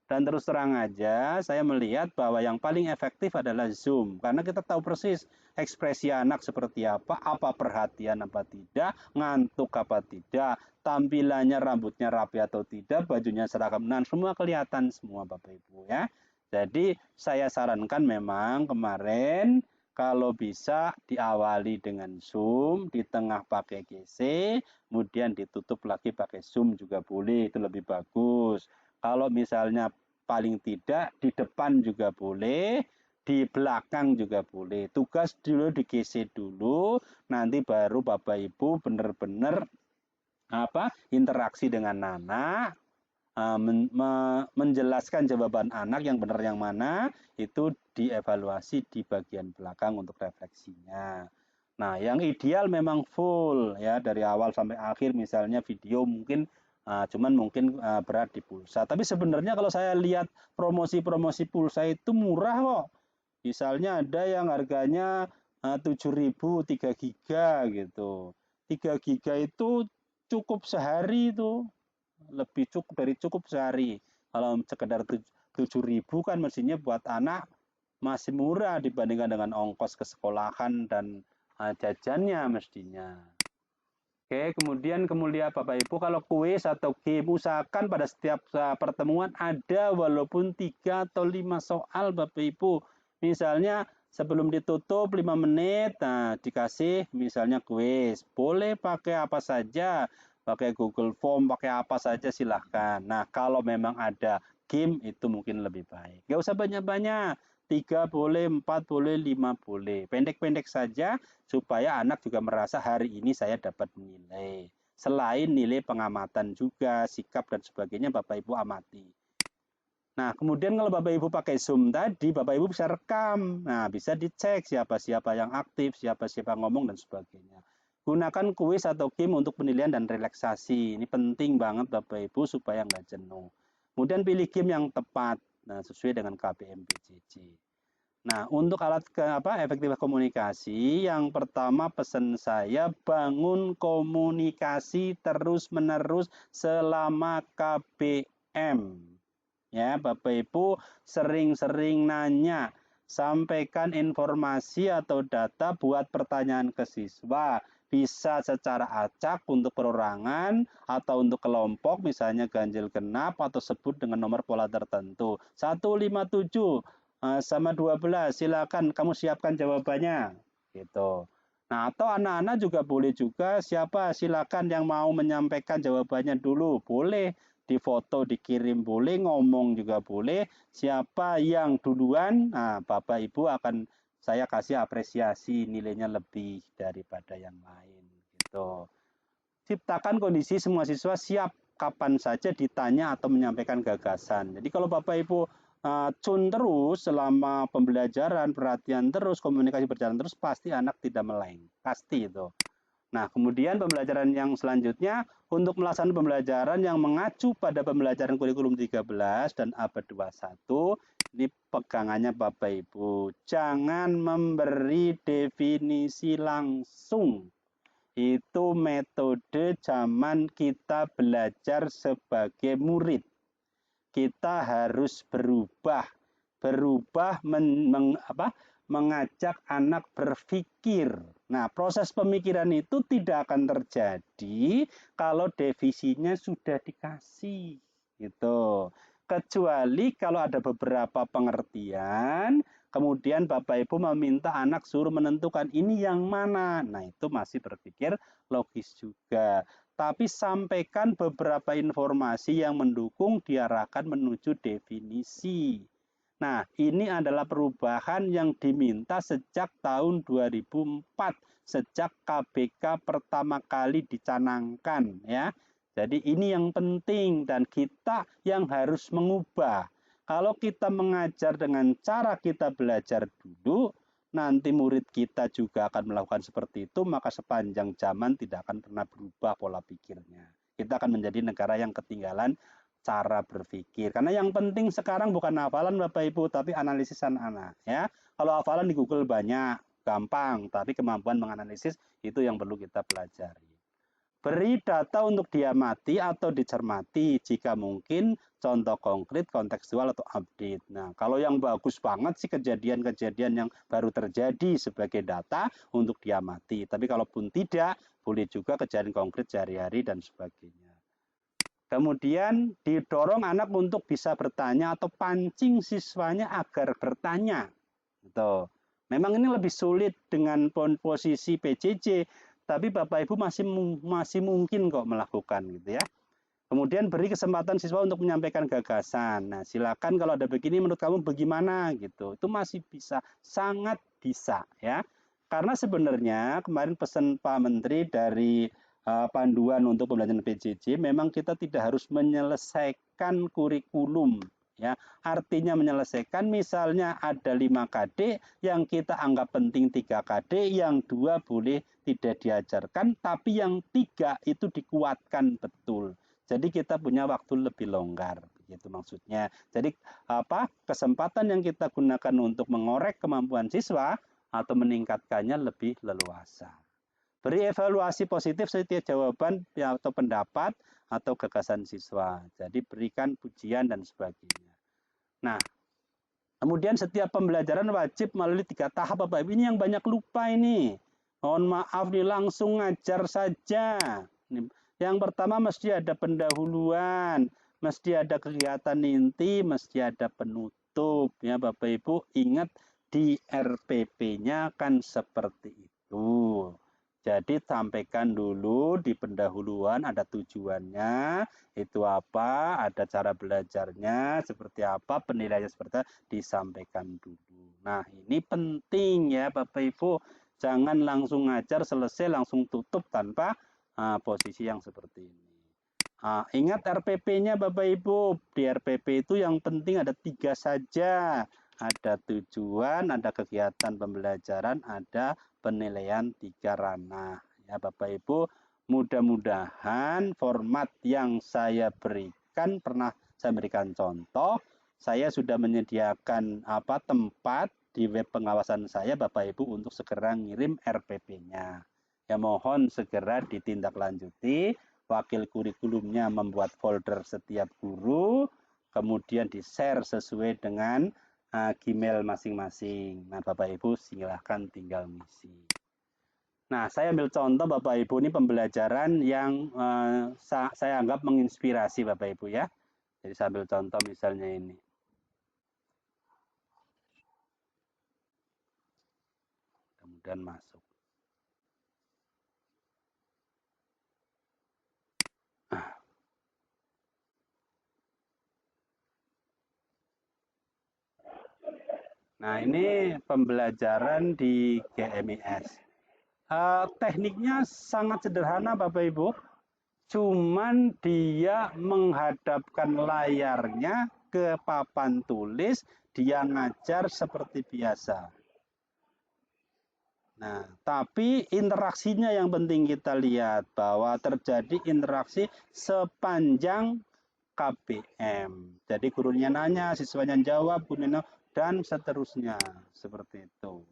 Dan terus terang aja, saya melihat bahwa yang paling efektif adalah Zoom. Karena kita tahu persis ekspresi anak seperti apa perhatian apa tidak, ngantuk apa tidak, tampilannya rambutnya rapi atau tidak, bajunya seragam, dan semua kelihatan semua Bapak Ibu ya. Jadi saya sarankan memang kemarin kalau bisa diawali dengan Zoom, di tengah pakai GC, kemudian ditutup lagi pakai Zoom juga boleh, itu lebih bagus. Kalau misalnya paling tidak di depan juga boleh, di belakang juga boleh. Tugas dulu di GC dulu, nanti baru Bapak Ibu benar-benar interaksi dengan anak, menjelaskan jawaban anak yang benar yang mana, itu dievaluasi di bagian belakang untuk refleksinya. Nah, yang ideal memang full ya dari awal sampai akhir, misalnya video mungkin cuman mungkin berat di pulsa. Tapi sebenarnya kalau saya lihat promosi-promosi pulsa itu murah kok. Misalnya ada yang harganya 7.000 3 giga gitu. 3 giga itu cukup sehari itu. Lebih cukup dari cukup sehari. Kalau sekedar 7.000 kan mestinya buat anak masih murah dibandingkan dengan ongkos ke sekolahan dan jajannya mestinya. Oke, kemudian Bapak Ibu kalau kuis atau game usahakan pada setiap pertemuan ada walaupun 3 atau 5 soal Bapak Ibu. Misalnya sebelum ditutup 5 menit, nah dikasih misalnya kuis. Boleh pakai apa saja, pakai Google Form, pakai apa saja silahkan. Nah kalau memang ada game itu mungkin lebih baik. Gak usah banyak-banyak. 3 boleh, 4 boleh, 5 boleh. Pendek-pendek saja supaya anak juga merasa hari ini saya dapat nilai. Selain nilai pengamatan juga, sikap dan sebagainya Bapak Ibu amati. Nah, kemudian kalau Bapak Ibu pakai Zoom tadi, Bapak Ibu bisa rekam. Nah, bisa dicek siapa-siapa yang aktif, siapa-siapa ngomong dan sebagainya. Gunakan kuis atau game untuk penilaian dan relaksasi. Ini penting banget Bapak Ibu supaya nggak jenuh. Kemudian pilih game yang tepat, sesuai dengan KBM-PJJ. Nah, untuk alat efektif komunikasi, yang pertama pesan saya bangun komunikasi terus-menerus selama KBM. Ya, Bapak Ibu sering-sering nanya, sampaikan informasi atau data buat pertanyaan ke siswa. Bisa secara acak untuk perorangan atau untuk kelompok, misalnya ganjil genap atau sebut dengan nomor pola tertentu. 157 sama 12, silakan kamu siapkan jawabannya. Gitu. Nah, atau anak-anak juga boleh juga, siapa silakan yang mau menyampaikan jawabannya dulu. Boleh difoto, dikirim boleh, ngomong juga boleh. Siapa yang duluan, nah Bapak Ibu akan saya kasih apresiasi nilainya lebih daripada yang lain gitu. Ciptakan kondisi semua siswa siap kapan saja ditanya atau menyampaikan gagasan. Jadi kalau Bapak Ibu cun terus selama pembelajaran, perhatian terus, komunikasi berjalan terus, pasti anak tidak meleng. Pasti itu. Nah, kemudian pembelajaran yang selanjutnya untuk melaksanakan pembelajaran yang mengacu pada pembelajaran kurikulum 13 dan abad 21, ini pegangannya Bapak Ibu. Jangan memberi definisi langsung. Itu metode zaman kita belajar sebagai murid. Kita harus berubah mengajak anak berpikir. Nah, proses pemikiran itu tidak akan terjadi kalau definisinya sudah dikasih, gitu. Kecuali kalau ada beberapa pengertian, kemudian Bapak Ibu meminta anak suruh menentukan ini yang mana. Nah, itu masih berpikir logis juga. Tapi sampaikan beberapa informasi yang mendukung diarahkan menuju definisi. Nah, ini adalah perubahan yang diminta sejak tahun 2004, sejak KBK pertama kali dicanangkan ya. Jadi ini yang penting dan kita yang harus mengubah. Kalau kita mengajar dengan cara kita belajar dulu, nanti murid kita juga akan melakukan seperti itu, maka sepanjang zaman tidak akan pernah berubah pola pikirnya. Kita akan menjadi negara yang ketinggalan cara berpikir. Karena yang penting sekarang bukan hafalan Bapak Ibu, tapi analisis anak-anak. Ya, kalau hafalan di Google banyak, gampang, tapi kemampuan menganalisis itu yang perlu kita pelajari. Beri data untuk diamati atau dicermati jika mungkin, contoh konkret, kontekstual, atau update. Nah, kalau yang bagus banget sih kejadian-kejadian yang baru terjadi sebagai data untuk diamati. Tapi kalaupun tidak, boleh juga kejadian konkret sehari-hari dan sebagainya. Kemudian didorong anak untuk bisa bertanya atau pancing siswanya agar bertanya. Gitu. Memang ini lebih sulit dengan posisi PJJ, tapi Bapak Ibu masih mungkin kok melakukan gitu ya. Kemudian beri kesempatan siswa untuk menyampaikan gagasan. Nah, silakan kalau ada begini menurut kamu bagaimana gitu. Itu masih bisa, sangat bisa ya. Karena sebenarnya kemarin pesan Pak Menteri dari panduan untuk pembelajaran PJJ, memang kita tidak harus menyelesaikan kurikulum ya. Artinya menyelesaikan, misalnya ada 5 KD yang kita anggap penting 3 KD, yang 2 boleh tidak diajarkan, tapi yang 3 itu dikuatkan betul. Jadi kita punya waktu lebih longgar, begitu maksudnya. Jadi kesempatan yang kita gunakan untuk mengorek kemampuan siswa atau meningkatkannya lebih leluasa. Beri evaluasi positif setiap jawaban atau pendapat atau gagasan siswa. Jadi berikan pujian dan sebagainya. Nah, kemudian setiap pembelajaran wajib melalui 3 tahap Bapak Ibu. Ini yang banyak lupa ini. Mohon maaf nih, langsung ngajar saja. Yang pertama mesti ada pendahuluan, mesti ada kegiatan inti, mesti ada penutup. Ya Bapak Ibu, ingat di RPP-nya kan seperti itu. Jadi sampaikan dulu di pendahuluan ada tujuannya, itu apa, ada cara belajarnya, seperti apa, penilaiannya seperti apa, disampaikan dulu. Nah ini penting ya Bapak Ibu, jangan langsung ngajar selesai langsung tutup tanpa posisi yang seperti ini. Ingat RPP-nya Bapak Ibu, di RPP itu yang penting ada 3 saja. Ada tujuan, ada kegiatan pembelajaran, ada penilaian 3 ranah. Ya Bapak Ibu, mudah-mudahan format yang saya berikan, pernah saya berikan contoh, saya sudah menyediakan tempat di web pengawasan saya Bapak Ibu untuk segera ngirim RPP-nya. Ya mohon segera ditindaklanjuti, wakil kurikulumnya membuat folder setiap guru, kemudian di-share sesuai dengan Gmail masing-masing. Nah, Bapak Ibu silahkan tinggal ngisi. Nah, saya ambil contoh Bapak Ibu, ini pembelajaran yang saya anggap menginspirasi Bapak Ibu ya. Jadi saya ambil contoh misalnya ini. Kemudian masuk. Nah, ini pembelajaran di GMIS. Tekniknya sangat sederhana Bapak Ibu. Cuman dia menghadapkan layarnya ke papan tulis, dia ngajar seperti biasa. Nah, tapi interaksinya yang penting kita lihat, bahwa terjadi interaksi sepanjang KBM. Jadi gurunya nanya, siswanya jawab, gurunya dan seterusnya, seperti itu.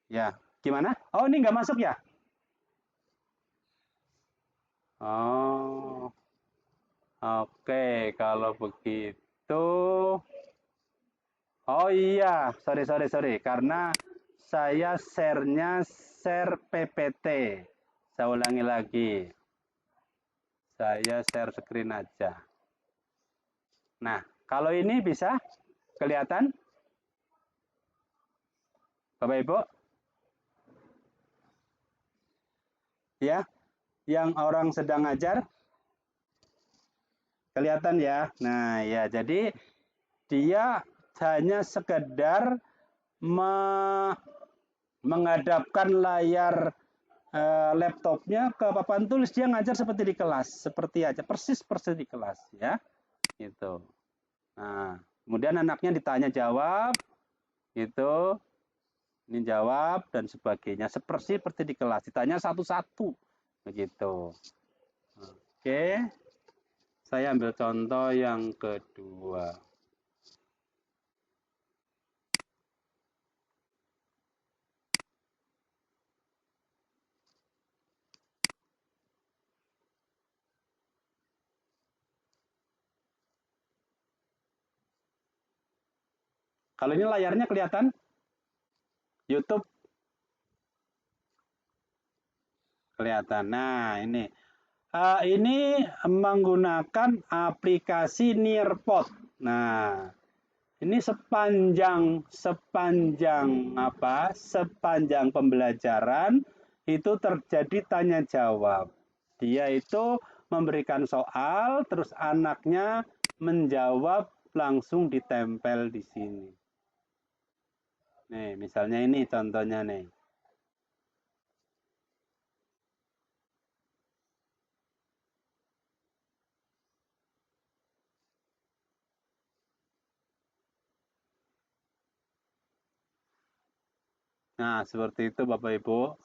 Ya, gimana? Oh, ini nggak masuk ya? Oh, oke. Kalau begitu, oh iya, sorry. Karena saya share-nya share PPT. Saya ulangi lagi. Saya share screen aja. Nah, kalau ini bisa kelihatan? Bapak Ibu? Ya, yang orang sedang ngajar? Kelihatan ya? Nah, ya, jadi dia hanya sekedar menghadapkan layar laptopnya ke papan tulis, dia ngajar seperti di kelas, seperti aja persis di kelas ya, gitu. Nah, Kemudian anaknya ditanya jawab, gitu, ini jawab dan sebagainya. Seperti di kelas, ditanya satu-satu, begitu. Oke, saya ambil contoh yang kedua. Kalau ini layarnya kelihatan? YouTube kelihatan. Nah, ini menggunakan aplikasi Nearpod. Nah, ini sepanjang pembelajaran itu terjadi tanya jawab. Dia itu memberikan soal, terus anaknya menjawab langsung ditempel di sini. Nih, misalnya ini contohnya nih. Nah, seperti itu Bapak Ibu.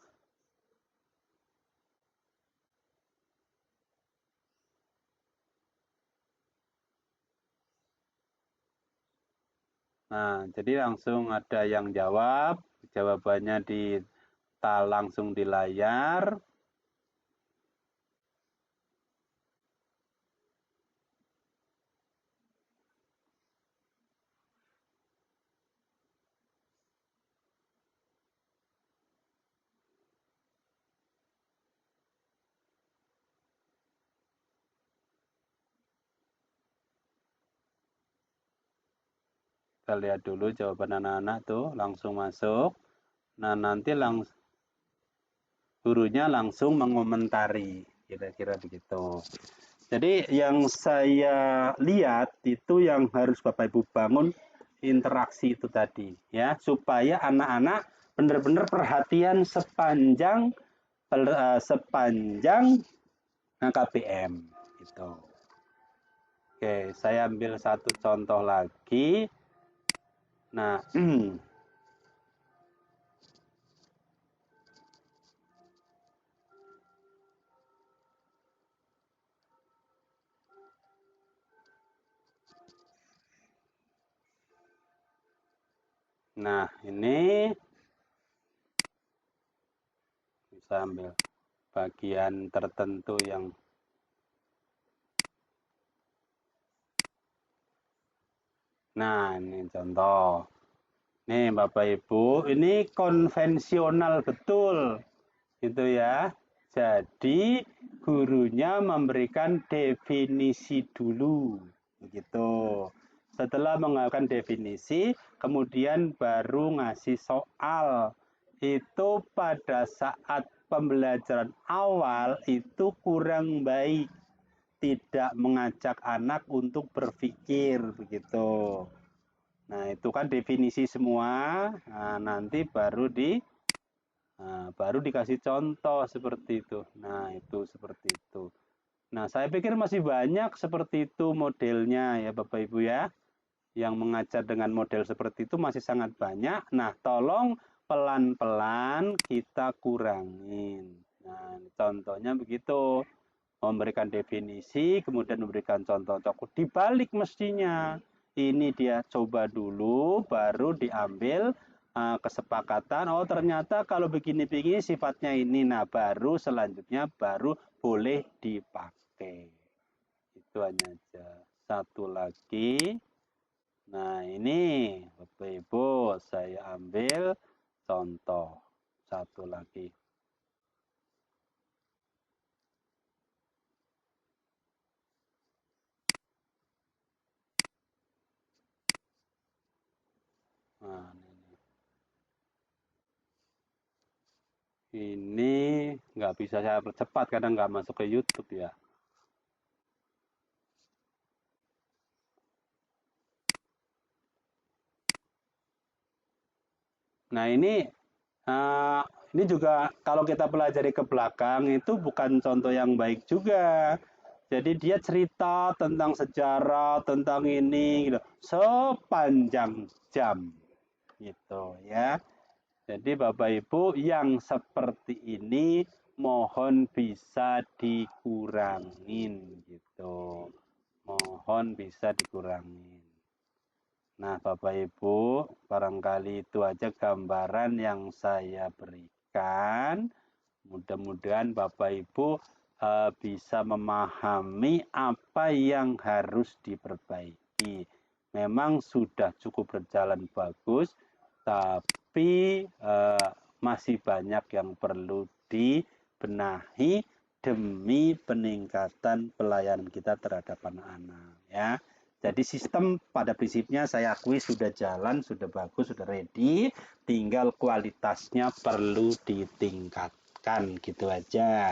Nah, jadi langsung ada yang jawab, jawabannya langsung di layar. Kita lihat dulu jawaban anak-anak tuh langsung masuk. Nah, nanti gurunya langsung mengomentari, kira-kira begitu. Jadi yang saya lihat itu yang harus Bapak Ibu bangun interaksi itu tadi, ya, supaya anak-anak benar-benar perhatian sepanjang KBM gitu. Oke, saya ambil satu contoh lagi. Nah, nah ini bisa ambil bagian tertentu yang nah ini contoh. Nih Bapak Ibu, ini konvensional betul gitu ya. Jadi gurunya memberikan definisi dulu begitu. Setelah mengajukan definisi, kemudian baru ngasih soal. Itu pada saat pembelajaran awal itu kurang baik, tidak mengajak anak untuk berpikir begitu. Nah, itu kan definisi semua. Nah, nanti baru dikasih contoh seperti itu. Nah, itu seperti itu. Nah, saya pikir masih banyak seperti itu modelnya ya Bapak Ibu ya. Yang mengajar dengan model seperti itu masih sangat banyak. Nah, tolong pelan-pelan kita kurangin. Nah, contohnya begitu. Memberikan definisi, kemudian memberikan contoh-contoh. Dibalik mestinya. Ini dia coba dulu, baru diambil kesepakatan. Oh ternyata kalau begini-begini sifatnya ini. Nah baru selanjutnya baru boleh dipakai. Itu hanya aja. Satu lagi. Nah ini Bapak Ibu saya ambil contoh. Satu lagi. Nah, ini nggak bisa saya percepat karena nggak masuk ke YouTube ya. Nah ini juga kalau kita pelajari ke belakang itu bukan contoh yang baik juga. Jadi dia cerita tentang sejarah, tentang ini gitu, sepanjang jam gitu ya. Jadi Bapak Ibu yang seperti ini mohon bisa dikurangin gitu. Mohon bisa dikurangin. Nah, Bapak Ibu, barangkali itu aja gambaran yang saya berikan. Mudah-mudahan Bapak Ibu bisa memahami apa yang harus diperbaiki. Memang sudah cukup berjalan bagus, tapi masih banyak yang perlu dibenahi demi peningkatan pelayanan kita terhadap anak-anak ya. Jadi sistem pada prinsipnya saya akui sudah jalan, sudah bagus, sudah ready, tinggal kualitasnya perlu ditingkatkan gitu aja.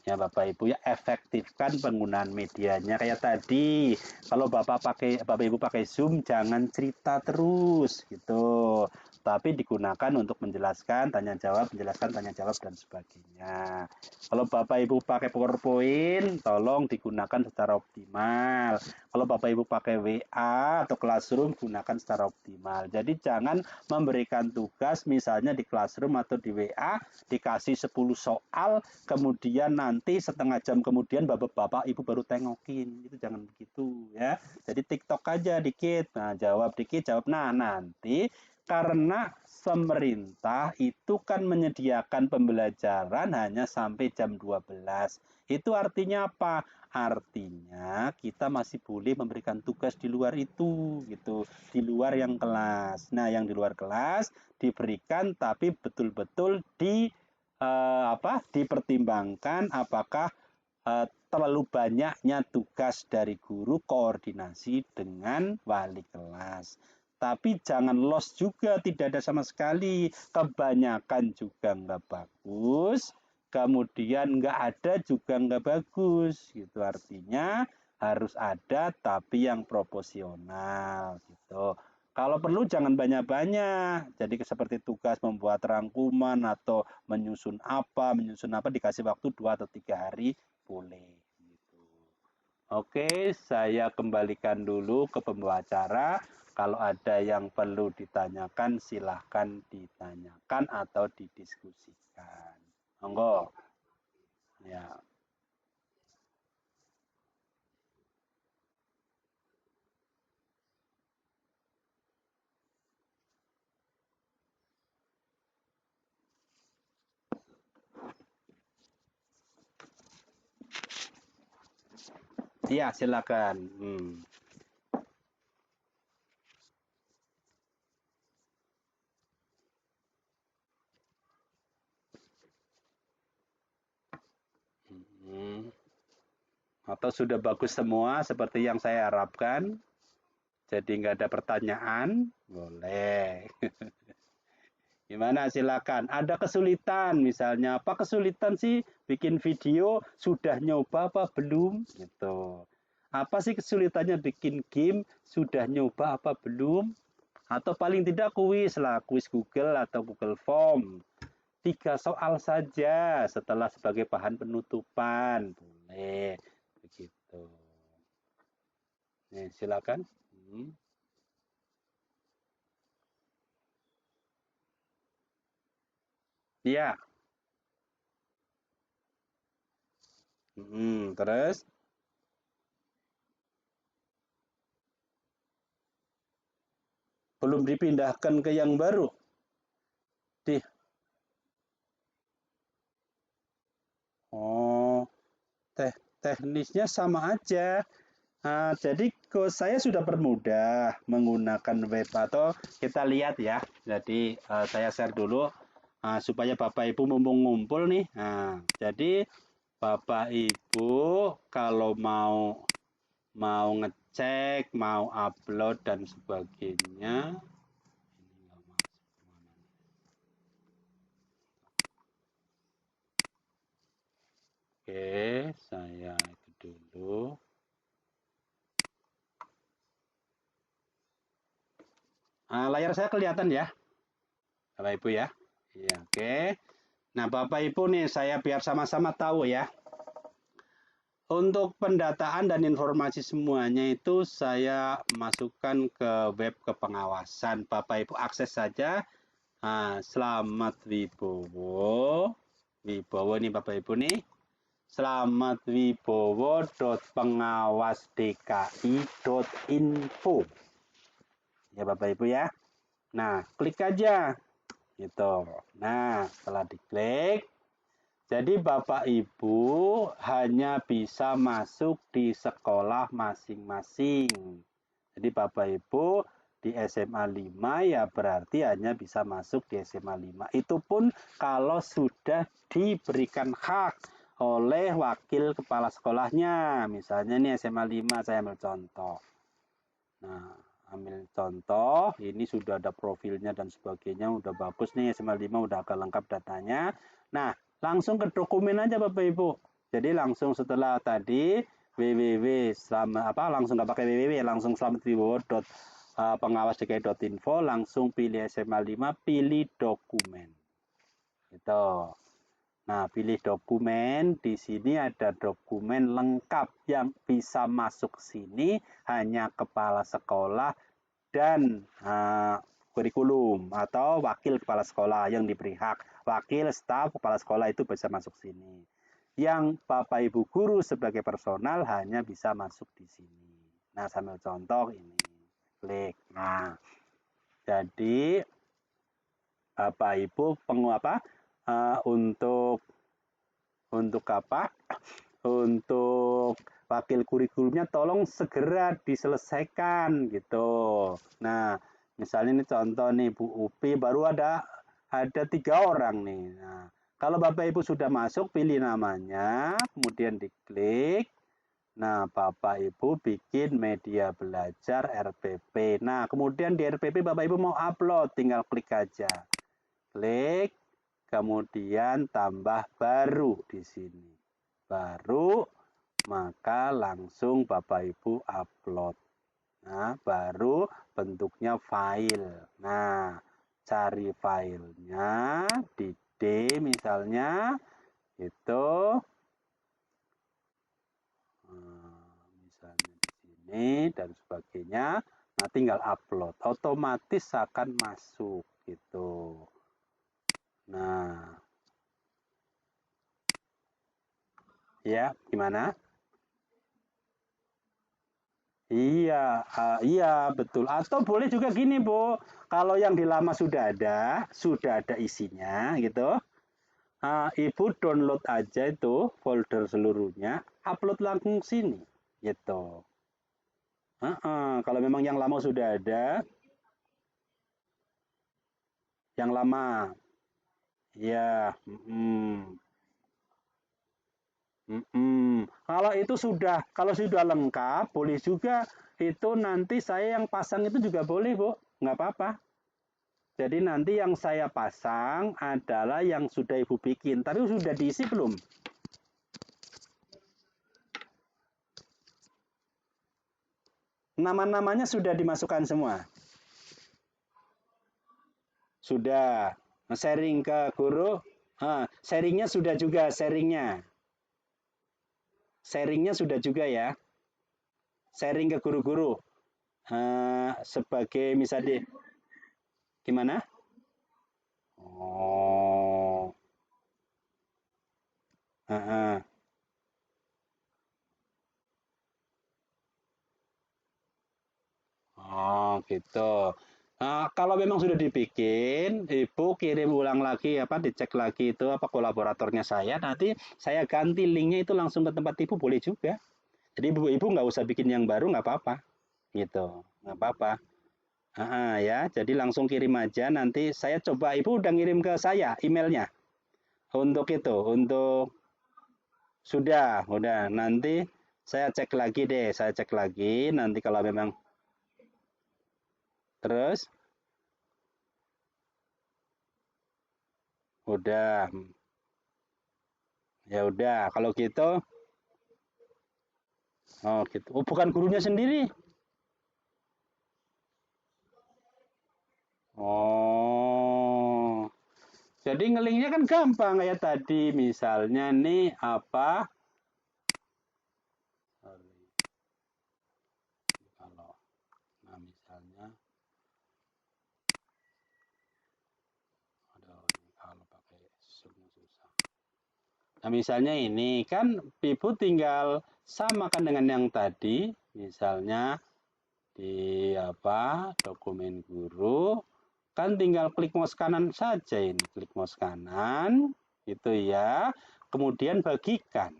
Ya Bapak Ibu ya, efektifkan penggunaan medianya kayak tadi. Kalau Bapak Ibu pakai Zoom jangan cerita terus gitu. Tapi digunakan untuk menjelaskan, tanya jawab, menjelaskan, tanya jawab dan sebagainya. Kalau Bapak Ibu pakai PowerPoint, tolong digunakan secara optimal. Kalau Bapak Ibu pakai WA atau Classroom, gunakan secara optimal. Jadi jangan memberikan tugas misalnya di Classroom atau di WA, dikasih 10 soal, kemudian nanti setengah jam kemudian Bapak Ibu baru tengokin. Itu jangan begitu ya. Jadi TikTok aja dikit, nah jawab dikit, jawab. Nah nanti karena pemerintah itu kan menyediakan pembelajaran hanya sampai jam 12. Itu artinya apa? Artinya kita masih boleh memberikan tugas di luar itu gitu, di luar yang kelas. Nah, yang di luar kelas diberikan tapi betul-betul dipertimbangkan apakah terlalu banyaknya tugas dari guru koordinasi dengan wali kelas. Tapi jangan loss juga, tidak ada sama sekali. Kebanyakan juga nggak bagus, kemudian nggak ada juga nggak bagus. Gitu artinya harus ada tapi yang proporsional gitu. Kalau perlu jangan banyak-banyak. Jadi seperti tugas membuat rangkuman atau menyusun apa dikasih waktu 2 atau 3 hari boleh. Gitu. Oke, saya kembalikan dulu ke pembawa acara. Kalau ada yang perlu ditanyakan, silahkan ditanyakan atau didiskusikan. Monggo. Ya. Iya, silakan. Atau sudah bagus semua seperti yang saya harapkan? Jadi nggak ada pertanyaan? Boleh. Gimana silakan. Ada kesulitan misalnya. Apa kesulitan sih bikin video? Sudah nyoba apa belum? Gitu. Apa sih kesulitannya bikin game? Sudah nyoba apa belum? Atau paling tidak kuis lah, kuis Google atau Google Form. 3 soal saja setelah sebagai bahan penutupan. Boleh. Begitu. Nih, silakan. Iya. Terus belum dipindahkan ke yang baru. Di Oh, teknisnya sama aja. Nah, jadi saya sudah permudah menggunakan web atau kita lihat ya. Jadi saya share dulu supaya Bapak Ibu mumpung ngumpul nih. Nah, jadi Bapak Ibu kalau mau ngecek, mau upload dan sebagainya. Oke, saya itu dulu. Layar saya kelihatan ya, Bapak Ibu ya. Iya, oke. Nah, Bapak Ibu nih, saya biar sama-sama tahu ya. Untuk pendataan dan informasi semuanya itu saya masukkan ke web kepengawasan. Bapak Ibu akses saja. Nah, Slamet Wibowo. Wibowo nih Bapak Ibu nih. slametwibowo.pengawasdki.info. Ya Bapak Ibu ya. Nah, klik aja gitu. Nah, setelah diklik, jadi Bapak Ibu hanya bisa masuk di sekolah masing-masing. Jadi Bapak Ibu di SMA 5 ya berarti hanya bisa masuk di SMA 5. Itu pun kalau sudah diberikan hak oleh wakil kepala sekolahnya. Misalnya ini SMA 5 saya ambil contoh. Nah, ambil contoh, ini sudah ada profilnya dan sebagainya, udah bagus nih SMA 5 udah agak lengkap datanya. Nah, langsung ke dokumen aja Bapak Ibu. Jadi langsung setelah tadi langsung nggak pakai www, langsung slametwibowo.pengawasdki.info, langsung pilih SMA 5, pilih dokumen. Gitu. Nah, pilih dokumen. Di sini ada dokumen lengkap yang bisa masuk sini hanya kepala sekolah dan kurikulum atau wakil kepala sekolah yang diberi hak. Wakil, staf, kepala sekolah itu bisa masuk sini. Yang Bapak Ibu guru sebagai personal hanya bisa masuk di sini. Nah, sambil contoh ini. Klik. Nah, jadi Bapak Ibu untuk apa? Untuk wakil kurikulumnya tolong segera diselesaikan gitu. Nah, misalnya ini contoh nih Bu Upi baru ada 3 orang nih. Nah, kalau Bapak Ibu sudah masuk, pilih namanya, kemudian diklik. Nah, Bapak Ibu bikin media belajar RPP. Nah, kemudian di RPP Bapak Ibu mau upload, tinggal klik aja. Klik, kemudian tambah baru di sini. Baru, maka langsung Bapak Ibu upload. Nah, baru bentuknya file. Nah, cari filenya di D misalnya, itu misalnya di sini dan sebagainya. Nah, tinggal upload, otomatis akan masuk gitu. Nah, ya gimana? Iya, iya betul. Atau boleh juga gini, Bu. Kalau yang di lama sudah ada isinya gitu. Ibu download aja itu folder seluruhnya, upload langsung sini, gitu. Kalau memang yang lama sudah ada, yang lama, ya, kalau sudah lengkap, boleh juga itu nanti saya yang pasang itu juga boleh, Bu. Nggak apa-apa. Jadi nanti yang saya pasang adalah yang sudah Ibu bikin. Tapi sudah diisi belum? Nama-namanya sudah dimasukkan semua? Sudah. Sharing ke guru? Sharingnya sudah juga, sharingnya. Sharingnya sudah juga ya. Sharing ke guru-guru. Sebagai misalnya, gimana? Oh. Oh, gitu. Kalau memang sudah dibikin, Ibu kirim ulang lagi dicek lagi itu kolaboratornya saya, nanti saya ganti linknya itu langsung ke tempat Ibu boleh juga. Jadi Ibu nggak usah bikin yang baru nggak apa-apa, gitu, nggak apa-apa. Ya, jadi langsung kirim aja. Nanti saya coba Ibu udah ngirim ke saya emailnya untuk itu, untuk udah. Nanti saya cek lagi deh, saya cek lagi. Nanti kalau memang terus udah. Ya udah, kalau gitu, oh gitu. Oh, bukan gurunya sendiri. Oh. Jadi ngelinknya kan gampang kayak tadi. Misalnya nih masuknya susah. Nah, misalnya ini kan Ibu tinggal samakan dengan yang tadi, misalnya di dokumen guru, kan tinggal klik mouse kanan saja ini, klik mouse kanan, itu ya. Kemudian bagikan,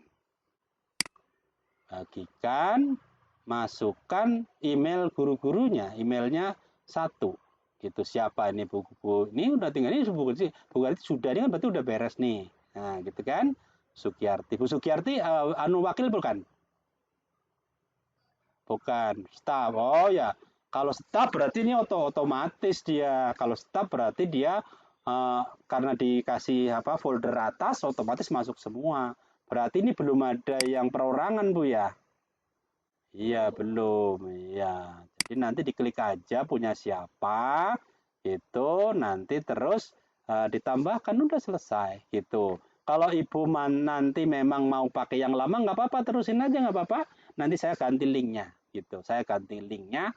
masukkan email guru-gurunya, emailnya satu, gitu. Siapa ini buku ini udah tinggal ini buku sudah ini kan berarti udah beres nih. Nah, gitu kan. Sukiyarti. Bu Sukiyarti anu wakil bukan? Bukan. Staf. Oh ya. Kalau staf berarti ini otomatis dia. Kalau staf berarti dia karena dikasih folder atas otomatis masuk semua. Berarti ini belum ada yang perorangan Bu ya. Iya, belum. Iya. Jadi nanti diklik aja punya siapa, itu nanti terus ditambahkan udah selesai gitu. Kalau ibu nanti memang mau pakai yang lama nggak apa-apa, terusin aja nggak apa-apa. Nanti saya ganti linknya gitu. Saya ganti linknya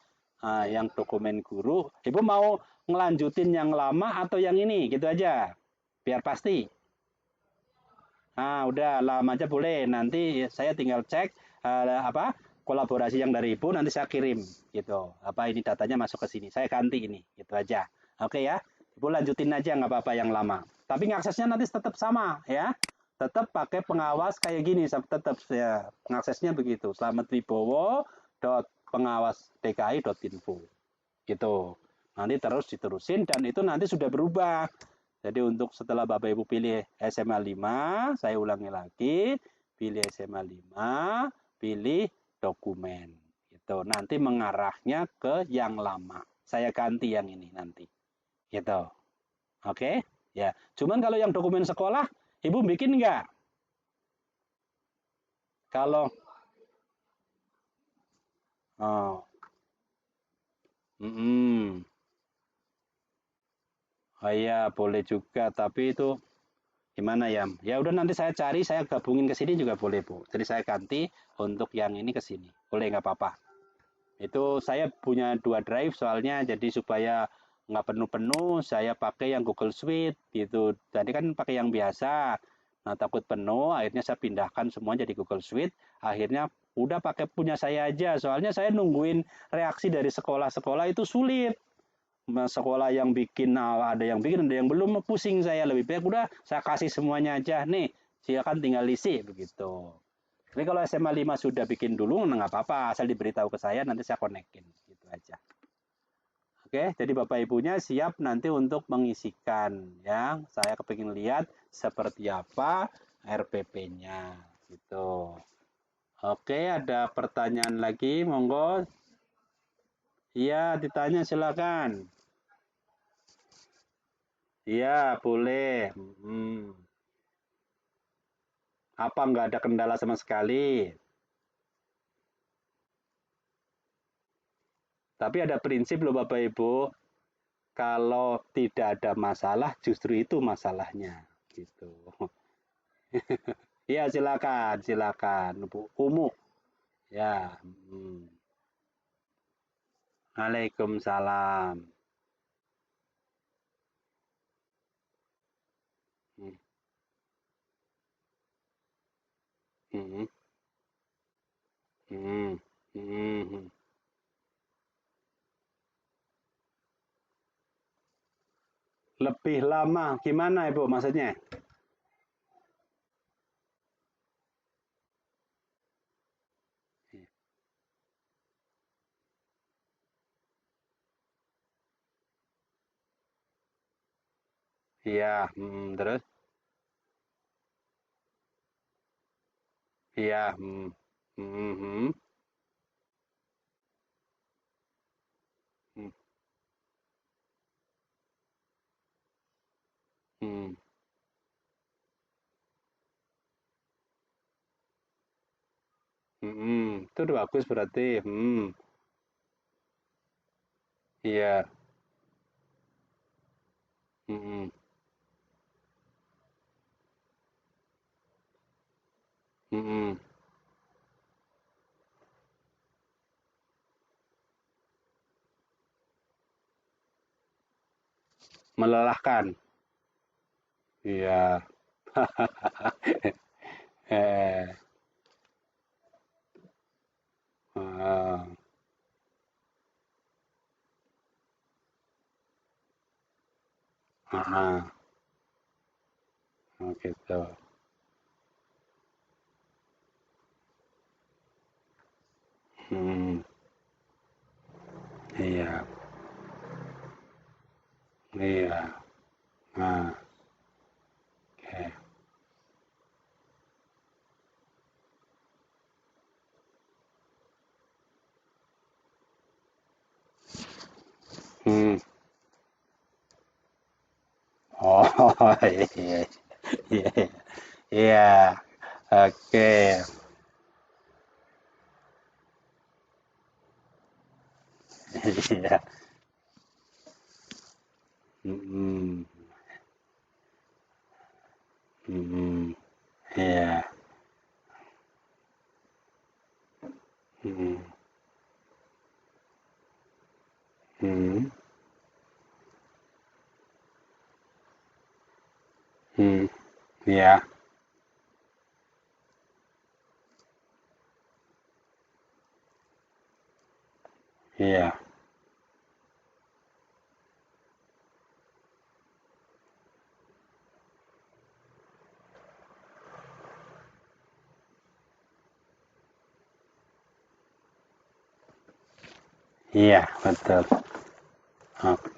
yang dokumen guru. Ibu mau ngelanjutin yang lama atau yang ini gitu aja, biar pasti. Nah, udah lama aja boleh. Nanti saya tinggal cek kolaborasi yang dari Ibu nanti saya kirim gitu. Ini datanya masuk ke sini. Saya ganti ini, gitu aja. Oke ya. Ibu lanjutin aja nggak apa-apa yang lama. Tapi aksesnya nanti tetap sama ya. Tetap pakai pengawas kayak gini, tetap ya pengaksesnya begitu. slametwibowo.pengawasdki.info gitu. Nanti terus diterusin dan itu nanti sudah berubah. Jadi untuk setelah Bapak Ibu pilih SMA 5, saya ulangi lagi, pilih SMA 5, pilih dokumen. Gitu. Nanti mengarahnya ke yang lama. Saya ganti yang ini nanti. Gitu. Oke? Ya. Cuman kalau yang dokumen sekolah, Ibu bikin enggak? Kalau oh. Oh iya, boleh juga, tapi itu gimana ya? Ya udah nanti saya cari, saya gabungin ke sini juga boleh, Bu. Jadi saya ganti untuk yang ini ke sini. Boleh nggak apa-apa? Itu saya punya 2 drive soalnya jadi supaya nggak penuh-penuh, saya pakai yang Google Suite gitu. Tadi kan pakai yang biasa. Nah, takut penuh, akhirnya saya pindahkan semua jadi Google Suite. Akhirnya udah pakai punya saya aja. Soalnya saya nungguin reaksi dari sekolah-sekolah itu sulit. Sekolah yang bikin ada yang bikin ada yang belum, pusing saya. Lebih baik udah saya kasih semuanya aja nih, silakan tinggal isi begitu. Tapi kalau SMA 5 sudah bikin dulu nggak apa-apa, asal diberitahu ke saya nanti saya konekin gitu aja. Oke, jadi Bapak Ibunya siap nanti untuk mengisikan ya. Saya kepingin lihat seperti apa RPP-nya gitu. Oke, ada pertanyaan lagi, monggo. Iya, ditanya silakan. Iya, boleh. Apa nggak ada kendala sama sekali? Tapi ada prinsip loh Bapak Ibu, kalau tidak ada masalah justru itu masalahnya gitu. Iya silakan, silakan Bu Umu. Ya. Waalaikumsalam. Hmm. Hmm. Hmm. Hmm. Lebih lama gimana Ibu maksudnya? Iya, terus? Iya, hmm. Hmm. Hmm. Itu udah bagus berarti. Iya. Hmm. Hmm. Melelahkan. Iya. Eh, oh, ah, oh gitu. Hmm, iya, iya. Ah, oke. Hmm. Oh, iya, iya, iya. Oke, iya. Hmm, hmm, iya. Hmm, hmm, hmm, iya, iya, iya, betul. Oke.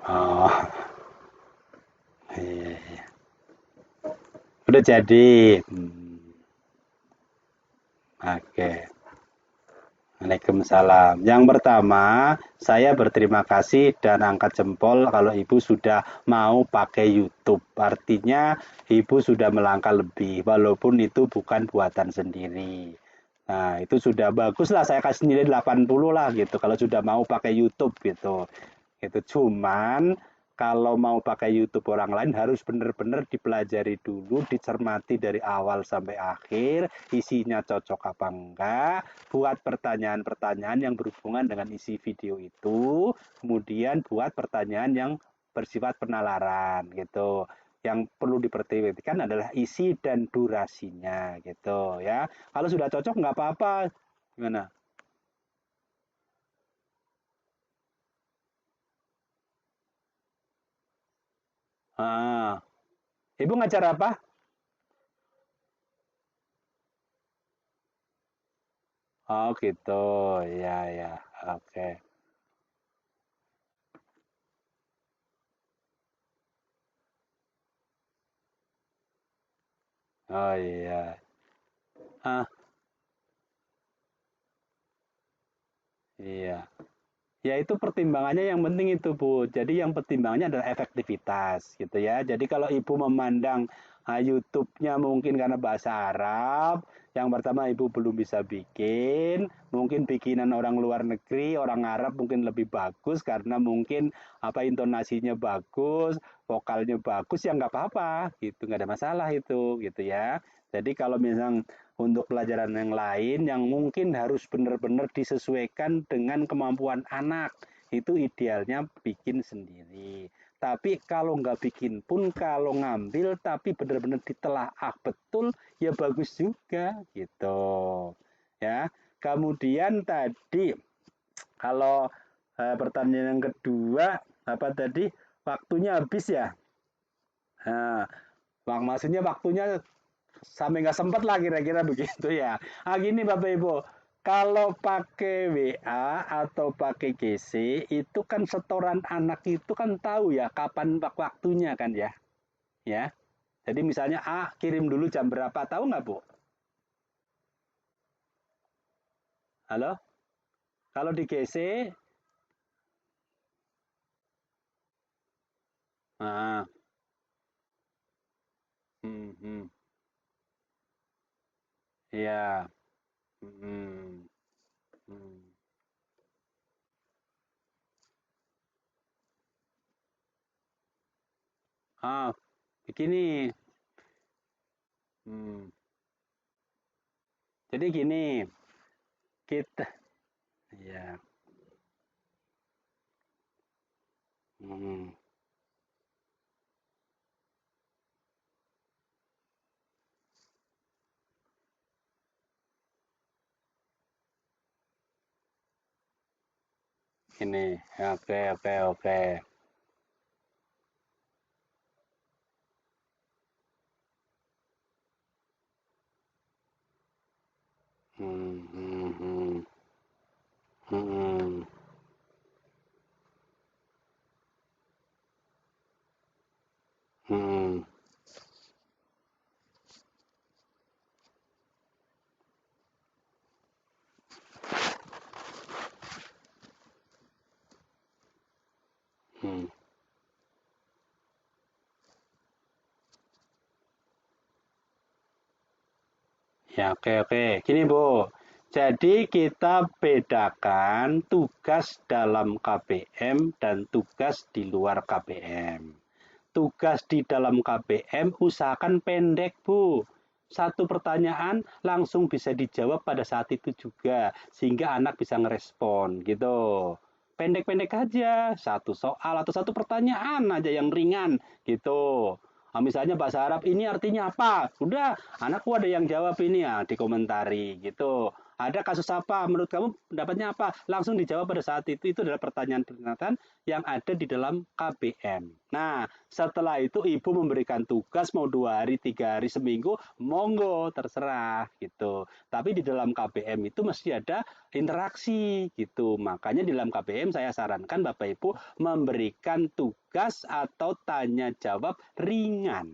Oh, iya, iya. Udah jadi. Hmm, oke. Waalaikumsalam. Yang pertama, saya berterima kasih dan angkat jempol kalau Ibu sudah mau pakai YouTube. Artinya Ibu sudah melangkah lebih, walaupun itu bukan buatan sendiri. Nah, itu sudah bagus lah. Saya kasih nilai 80 lah gitu. Kalau sudah mau pakai YouTube gitu. Itu cuman kalau mau pakai YouTube orang lain harus benar-benar dipelajari dulu, dicermati dari awal sampai akhir, isinya cocok apa enggak, buat pertanyaan-pertanyaan yang berhubungan dengan isi video itu, kemudian buat pertanyaan yang bersifat penalaran gitu. Yang perlu diperhatikan adalah isi dan durasinya gitu ya. Kalau sudah cocok nggak apa-apa. Gimana? Ah, Ibu ngajar apa? Oh gitu, ya ya, oke. Oh iya, ah iya. Ya itu pertimbangannya yang penting itu Bu. Jadi yang pertimbangannya adalah efektivitas gitu ya. Jadi kalau Ibu memandang YouTube-nya mungkin karena bahasa Arab, yang pertama Ibu belum bisa bikin, mungkin bikinan orang luar negeri, orang Arab mungkin lebih bagus karena mungkin apa intonasinya bagus, vokalnya bagus ya nggak apa-apa gitu, nggak ada masalah itu gitu ya. Jadi kalau misalnya untuk pelajaran yang lain yang mungkin harus benar-benar disesuaikan dengan kemampuan anak. Itu idealnya bikin sendiri. Tapi kalau nggak bikin pun, kalau ngambil tapi benar-benar ditelaah betul, ya bagus juga gitu. Ya. Kemudian tadi kalau pertanyaan yang kedua apa tadi waktunya habis ya. Nah, maksudnya waktunya sampai nggak sempat lah kira-kira begitu ya. Ah gini Bapak Ibu, kalau pakai WA atau pakai GC itu kan setoran anak itu kan tahu ya kapan waktunya kan ya, ya. Jadi misalnya kirim dulu jam berapa tahu nggak Bu? Halo? Kalau di GC, ah, hmm, ya, hmm, hmm. Ah, begini, hmm. Jadi gini, kita, ya. Hmm. Ini, oke, oke, oke. Hmm, hmm, hmm, hmm, hmm, hmm. Ya, oke, oke. Gini, Bu. Jadi kita bedakan tugas dalam KBM dan tugas di luar KBM. Tugas di dalam KBM usahakan pendek, Bu. Satu pertanyaan langsung bisa dijawab pada saat itu juga, sehingga anak bisa ngerespon gitu. Pendek-pendek aja, satu soal atau satu pertanyaan aja yang ringan gitu. Nah, misalnya bahasa Arab ini artinya apa? Udah, anakku ada yang jawab ini ya, dikomentari gitu. Ada kasus apa? Menurut kamu pendapatnya apa? Langsung dijawab pada saat itu. Itu adalah pertanyaan-pertanyaan yang ada di dalam KBM. Nah, setelah itu ibu memberikan tugas mau 2 hari, 3 hari, seminggu, monggo terserah gitu. Tapi di dalam KBM itu mesti ada interaksi gitu. Makanya di dalam KBM saya sarankan Bapak Ibu memberikan tugas atau tanya jawab ringan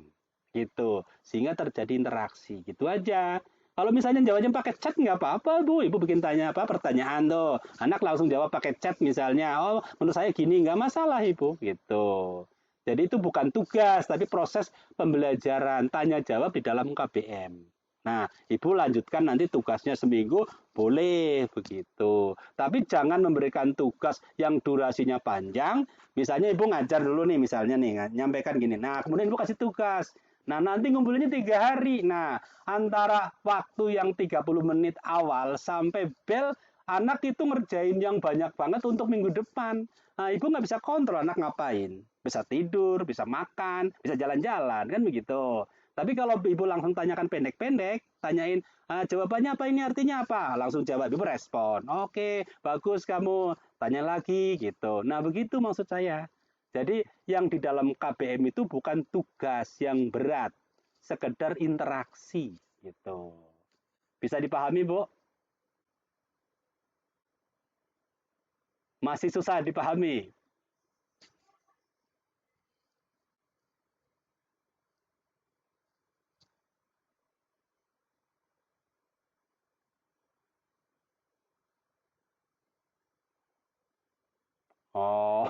gitu. Sehingga terjadi interaksi gitu aja. Kalau misalnya jawabnya pakai chat nggak apa-apa Bu, Ibu bikin tanya apa pertanyaan tuh, anak langsung jawab pakai chat misalnya, oh menurut saya gini nggak masalah Ibu gitu. Jadi itu bukan tugas, tapi proses pembelajaran tanya jawab di dalam KBM. Nah, Ibu lanjutkan nanti tugasnya seminggu, boleh begitu. Tapi jangan memberikan tugas yang durasinya panjang. Misalnya Ibu ngajar dulu nih, misalnya nih, nyampaikan gini. Nah, kemudian Ibu kasih tugas. Nah, nanti ngumpulinnya 3 hari. Nah, antara waktu yang 30 menit awal sampai bel, anak itu ngerjain yang banyak banget untuk minggu depan. Nah, ibu nggak bisa kontrol anak ngapain. Bisa tidur, bisa makan, bisa jalan-jalan, kan begitu. Tapi kalau ibu langsung tanyakan pendek-pendek, tanyain jawabannya apa ini artinya apa, langsung jawab, ibu respon. Oke, bagus kamu. Tanya lagi gitu. Nah begitu maksud saya. Jadi yang di dalam KBM itu bukan tugas yang berat, sekedar interaksi gitu. Bisa dipahami, Bu? Masih susah dipahami. Oh,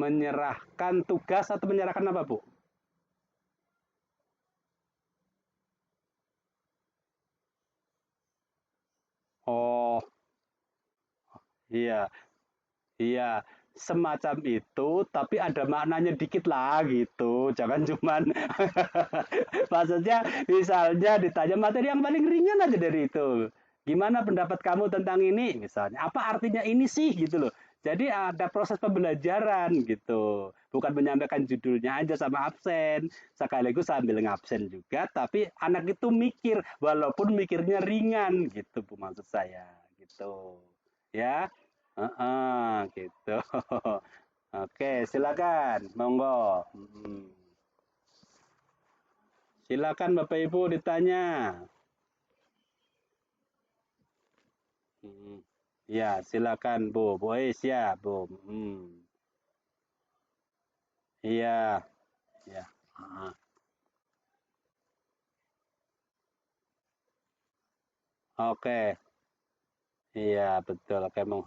menyerahkan tugas atau menyerahkan apa, Bu? Oh, iya, iya. Semacam itu, tapi ada maknanya dikit lah gitu. Jangan cuman maksudnya misalnya ditanya materi yang paling ringan aja dari itu. Gimana pendapat kamu tentang ini? Misalnya, apa artinya ini sih gitu loh. Jadi ada proses pembelajaran gitu. Bukan menyampaikan judulnya aja sama absen. Sekaligus sambil ngabsen juga, tapi anak itu mikir walaupun mikirnya ringan gitu Bu maksud saya gitu. Ya. Gitu. Oke, silakan. Monggo. Silakan Bapak Ibu ditanya. Mm. Ya, silakan Bu. Bu siap, Bu. Iya, ya. Heeh. Oke. Iya, betul. Oke, mau.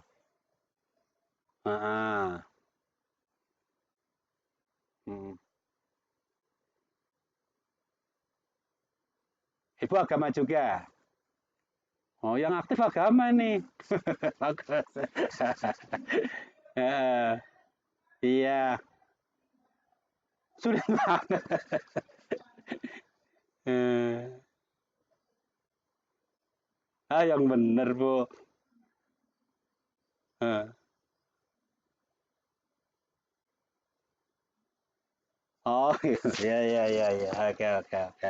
Heeh. Mm. Ibu agama juga. Oh, yang aktif agama ini. Bagus. Heeh. Iya, sulit banget. Ah, yang bener, Bu. Heeh. Oh, ya, ya, ya, ya. Oke, oke, oke.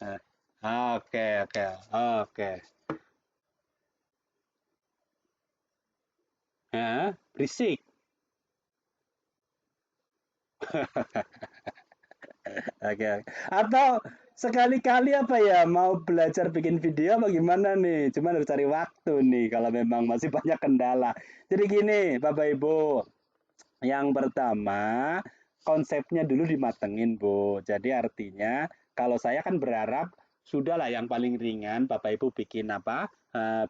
Eh, Oke, oke, oke. Ya, berisik. Oke, oke. Atau sekali-kali apa ya, mau belajar bikin video apa gimana nih? Cuman harus cari waktu nih kalau memang masih banyak kendala. Jadi gini, Bapak Ibu, yang pertama, konsepnya dulu dimatengin, Bu. Jadi artinya, kalau saya kan berharap sudahlah yang paling ringan, Bapak Ibu bikin apa?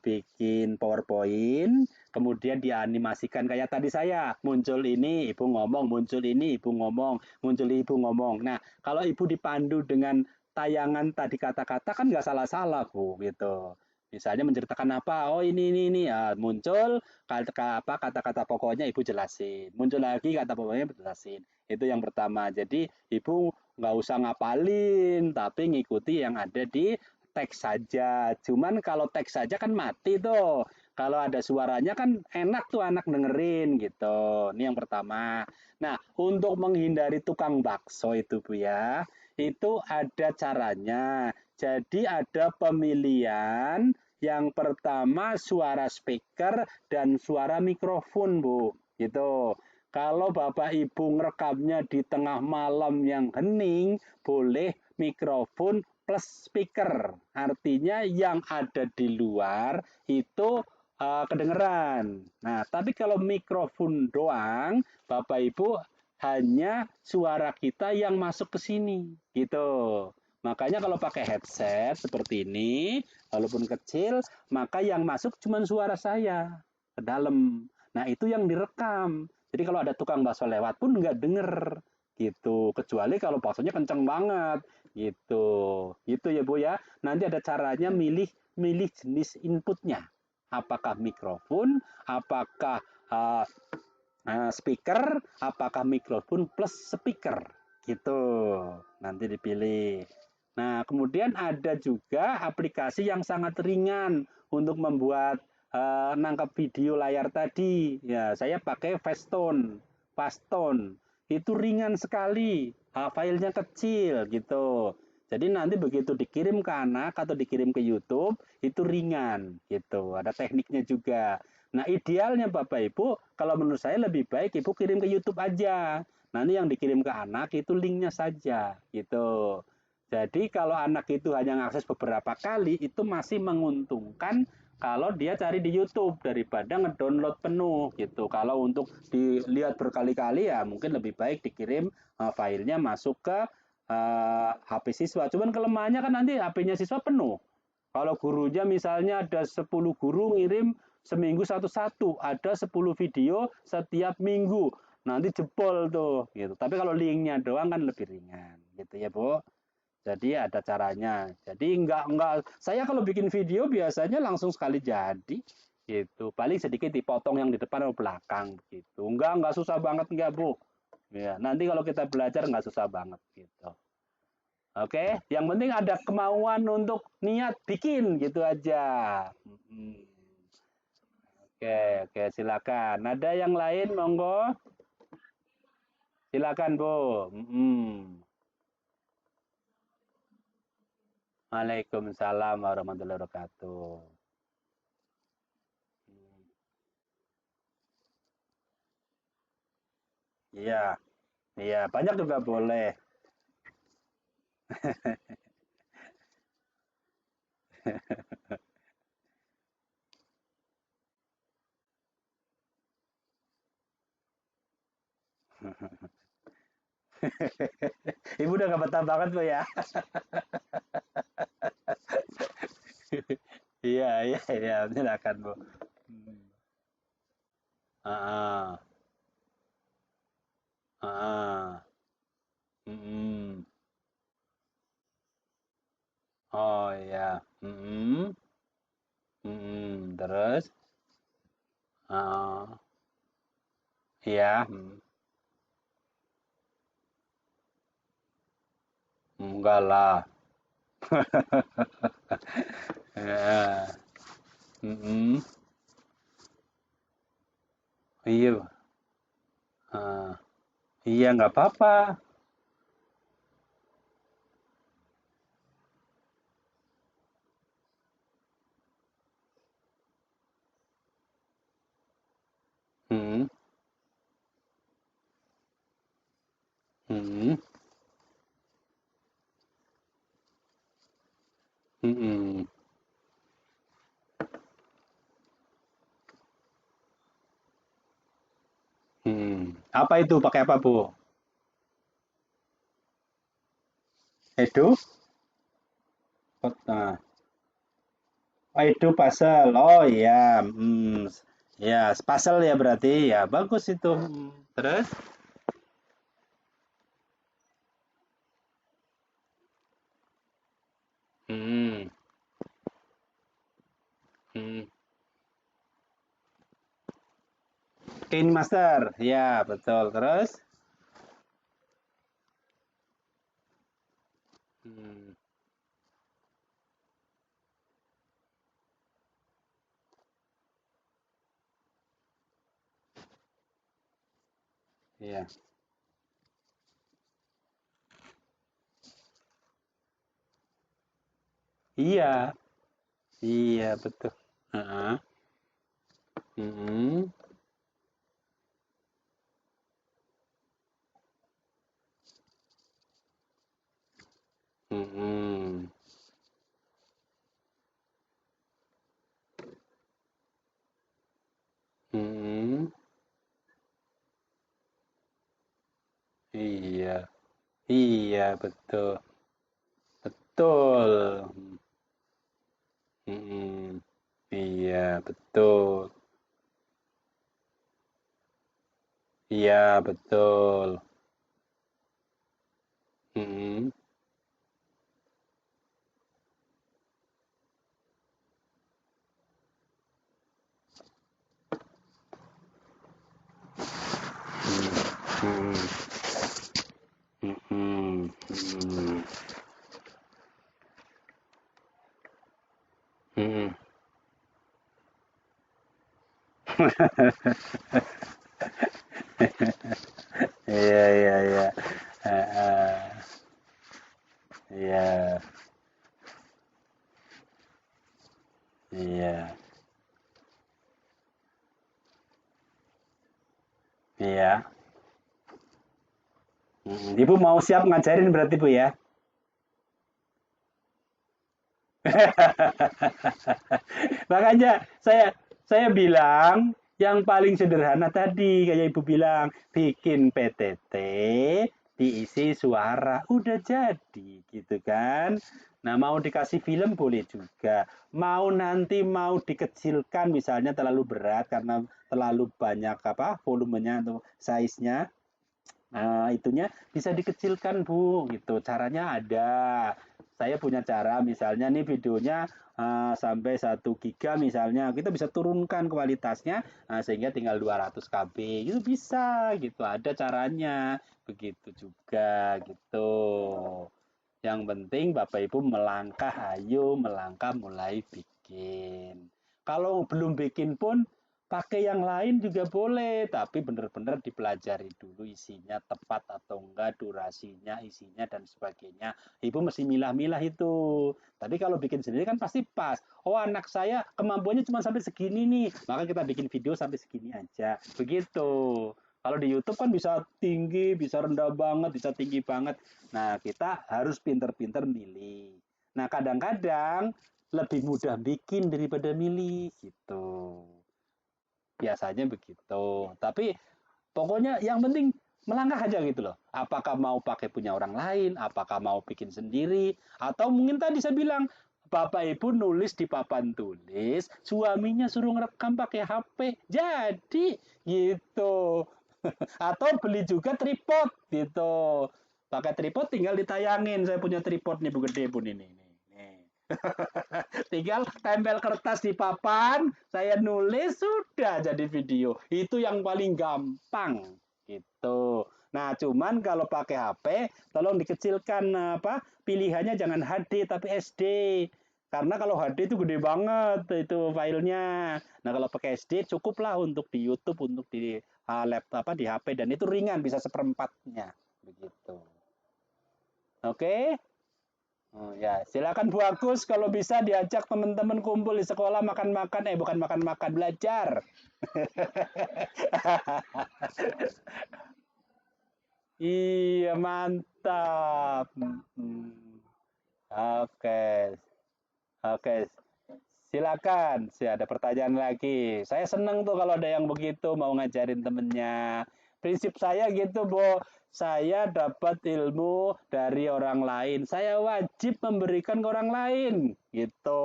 Bikin PowerPoint, kemudian dianimasikan kayak tadi saya, muncul ini, Ibu ngomong, muncul ini, Ibu ngomong, muncul Ibu ngomong. Nah, kalau Ibu dipandu dengan tayangan tadi kata-kata kan nggak salah-salah, Bu, gitu. Misalnya menceritakan apa, oh ini, ya, muncul, kata-kata pokoknya ibu jelasin. Muncul lagi kata pokoknya ibu jelasin. Itu yang pertama. Jadi ibu nggak usah ngapalin, tapi ngikuti yang ada di teks saja. Cuman kalau teks saja kan mati tuh. Kalau ada suaranya kan enak tuh anak dengerin gitu. Ini yang pertama. Nah, untuk menghindari tukang bakso itu Bu ya, itu ada caranya. Jadi ada pemilihan yang pertama suara speaker dan suara mikrofon, Bu. Gitu. Kalau Bapak Ibu ngerekamnya di tengah malam yang hening, boleh mikrofon plus speaker. Artinya yang ada di luar itu kedengeran. Nah, tapi kalau mikrofon doang, Bapak Ibu hanya suara kita yang masuk ke sini, gitu. Makanya kalau pakai headset seperti ini, walaupun kecil, maka yang masuk cuma suara saya ke dalam. Nah, itu yang direkam. Jadi kalau ada tukang bakso lewat pun nggak denger gitu. Kecuali kalau baksonya kenceng banget gitu. Gitu ya Bu ya. Nanti ada caranya milih milih jenis inputnya. Apakah mikrofon, apakah speaker, apakah mikrofon plus speaker gitu. Nanti dipilih. Nah, kemudian ada juga aplikasi yang sangat ringan untuk membuat nangkap video layar tadi. Ya, saya pakai Fastone. Fastone. Itu ringan sekali. Filenya kecil gitu. Jadi nanti begitu dikirim ke anak atau dikirim ke YouTube, itu ringan gitu. Ada tekniknya juga. Nah, idealnya Bapak Ibu, kalau menurut saya lebih baik Ibu kirim ke YouTube aja. Nanti yang dikirim ke anak itu linknya saja gitu. Jadi kalau anak itu hanya mengakses beberapa kali, itu masih menguntungkan kalau dia cari di YouTube daripada ngedownload penuh gitu. Kalau untuk dilihat berkali-kali ya mungkin lebih baik dikirim filenya masuk ke HP siswa. Cuman kelemahannya kan nanti HP-nya siswa penuh. Kalau gurunya misalnya ada 10 guru ngirim seminggu satu-satu, ada 10 video setiap minggu. Nanti jebol tuh gitu. Tapi kalau linknya doang kan lebih ringan gitu ya, Bu. Jadi ada caranya. Jadi enggak saya kalau bikin video biasanya langsung sekali jadi gitu. Paling sedikit dipotong yang di depan atau belakang gitu. Enggak susah banget enggak, Bu. Ya, nanti kalau kita belajar enggak susah banget gitu. Oke, yang penting ada kemauan untuk niat bikin gitu aja. Hmm. Oke, oke, silakan. Ada yang lain, monggo. Silakan, Bu. Hmm. Waalaikumsalam warahmatullahi wabarakatuh. Hmm. Iya, iya, banyak juga boleh. Ibu udah gak betah banget, Bu ya. Iya, iya, iya, silakan, Bu. Hmm. Ah, ah, ah. Mm-mm. Oh ya. Mm-mm. Mm-mm. Terus? Oh, iya. Enggak lah. Ya. Mm-mm. Iya. Ah, iya, nggak apa-apa. Mm-mm. Mm-mm. Mm-mm. Apa itu? Pakai apa, Bu? Edu? Nah, oh, Edu puzzle. Oh iya. Ya, puzzle ya berarti. Ya, bagus itu. Terus? Hmm. Hmm. Kane Master. Ya, betul. Terus? Hmm. Iya. Iya. Iya, betul. Heeh. Mm-mm. Mm-mm. Mm-mm. Iya. Iya, betul. Betul. Mm-mm. Iya, betul. Iya, betul. Mm-mm. Mm-mm. Mm-mm. Mm-mm. Mm-mm. Iya, iya, iya. Heeh. Iya, iya, iya. Ibu mau siap ngajarin berarti Bu ya? Makanya saya bilang yang paling sederhana tadi kayak Ibu bilang, bikin PTT diisi suara, udah jadi gitu kan. Nah, mau dikasih film boleh juga. Mau nanti mau dikecilkan misalnya terlalu berat karena terlalu banyak apa volumenya atau size-nya. Nah, itunya bisa dikecilkan, Bu, gitu. Caranya ada. Saya punya cara, misalnya nih videonya sampai 1 giga misalnya, kita bisa turunkan kualitasnya sehingga tinggal 200 KB. Itu bisa gitu. Ada caranya. Begitu juga gitu. Yang penting Bapak Ibu melangkah, ayo melangkah mulai bikin. Kalau belum bikin pun pakai yang lain juga boleh, tapi benar-benar dipelajari dulu isinya tepat atau enggak, durasinya, isinya dan sebagainya. Ibu mesti milah-milah itu. Tapi kalau bikin sendiri kan pasti pas. Oh, anak saya kemampuannya cuma sampai segini nih, maka kita bikin video sampai segini aja. Begitu. Kalau di YouTube kan bisa tinggi, bisa rendah banget, bisa tinggi banget. Nah, kita harus pinter-pinter milih. Nah, kadang-kadang lebih mudah bikin daripada milih gitu. Biasanya begitu. Tapi pokoknya yang penting melangkah aja gitu loh. Apakah mau pakai punya orang lain, apakah mau bikin sendiri, atau mungkin tadi saya bilang, Bapak Ibu nulis di papan tulis, suaminya suruh ngerekam pakai HP. Jadi gitu. Atau beli juga tripod gitu. Pakai tripod tinggal ditayangin. Saya punya tripod nih bu gede pun ini. Nih. Tinggal tempel kertas di papan, saya nulis sudah jadi video. Itu yang paling gampang gitu. Nah, cuman kalau pakai HP, tolong dikecilkan apa? Pilihannya jangan HD tapi SD. Karena kalau HD itu gede banget itu filenya. Nah, kalau pakai SD cukuplah untuk di YouTube, untuk di laptop apa di HP dan itu ringan bisa seperempatnya begitu. Oke? Oh, ya, silakan Bu Agus kalau bisa diajak teman-teman kumpul di sekolah makan-makan, bukan makan-makan, belajar. Iya, mantap. Oke, oke. Silakan. Ada pertanyaan lagi. Saya senang tuh kalau ada yang begitu mau ngajarin temennya. Prinsip saya gitu, Bo. Saya dapat ilmu dari orang lain. Saya wajib memberikan ke orang lain. Gitu.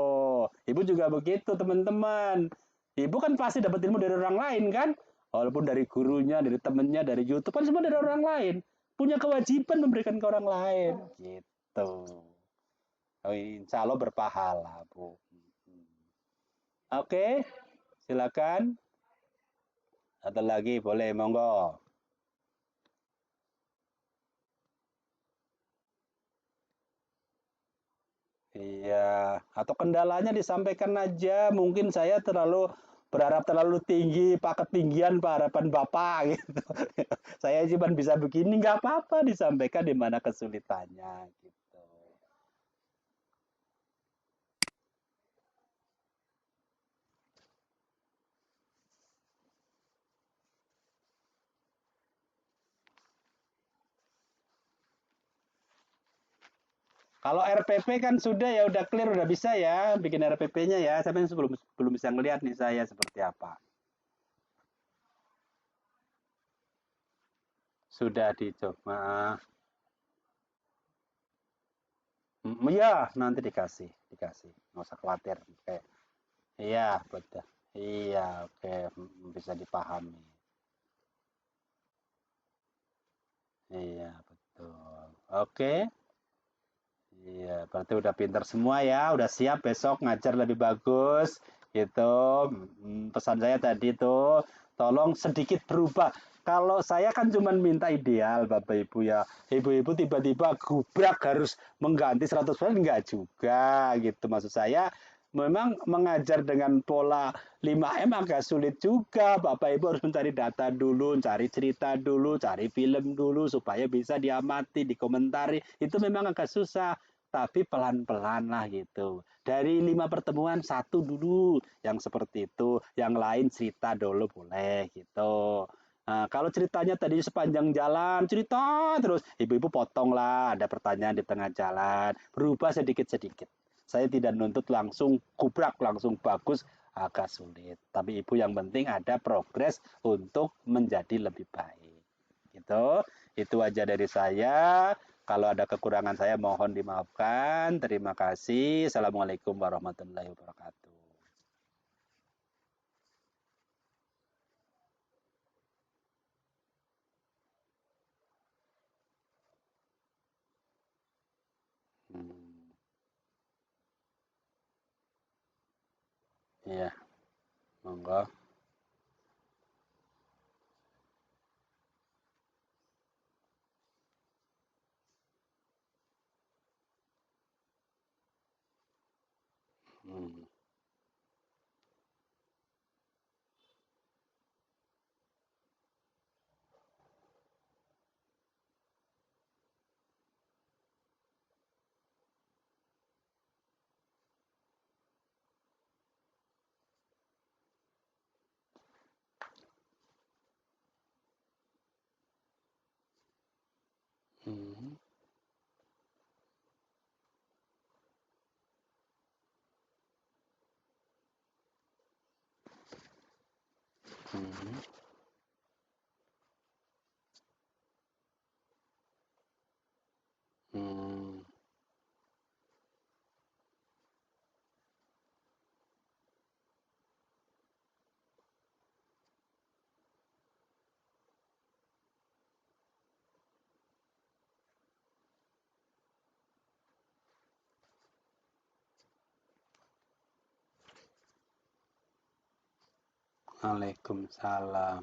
Ibu juga begitu, teman-teman. Ibu kan pasti dapat ilmu dari orang lain, kan? Walaupun dari gurunya, dari temennya, dari YouTube, kan semua dari orang lain. Punya kewajiban memberikan ke orang lain. Gitu. Oh, insya Allah berpahala, Bu. Oke, silakan. Atau lagi boleh, monggo. Iya, atau kendalanya disampaikan aja. Mungkin saya terlalu berharap terlalu tinggi, Pak ketinggian Pak harapan Bapak gitu. Saya cuma bisa begini, nggak apa-apa disampaikan di mana kesulitannya gitu. Kalau RPP kan sudah ya udah clear udah bisa ya bikin RPP-nya ya. Saya belum belum bisa ngelihat nih saya seperti apa. Sudah dicoba. Iya, nanti dikasih, dikasih. Nggak usah khawatir. Oke. Iya, betul. Iya, oke, bisa dipahami. Iya, betul. Oke. Iya, berarti udah pinter semua ya, udah siap besok ngajar lebih bagus gitu. Pesan saya tadi tuh, tolong sedikit berubah. Kalau saya kan cuma minta ideal, Bapak Ibu ya. Ibu-ibu tiba-tiba gubrak harus mengganti 100% enggak juga gitu. Maksud saya memang mengajar dengan pola 5M agak sulit juga. Bapak Ibu harus mencari data dulu, cari cerita dulu, cari film dulu supaya bisa diamati, dikomentari. Itu memang agak susah tapi pelan-pelan lah gitu. Dari 5 pertemuan satu dulu yang seperti itu, yang lain cerita dulu boleh gitu. Nah, kalau ceritanya tadi sepanjang jalan, cerita terus, ibu-ibu potong lah, ada pertanyaan di tengah jalan, berubah sedikit-sedikit. Saya tidak nuntut langsung kubrak, langsung bagus, agak sulit. Tapi ibu yang penting ada progres untuk menjadi lebih baik. Gitu. Itu aja dari saya. Kalau ada kekurangan saya mohon dimaafkan. Terima kasih. Assalamualaikum warahmatullahi wabarakatuh. Hmm, iya, monggo. Hmm, hmm, hmm, hmm. Waalaikumsalam.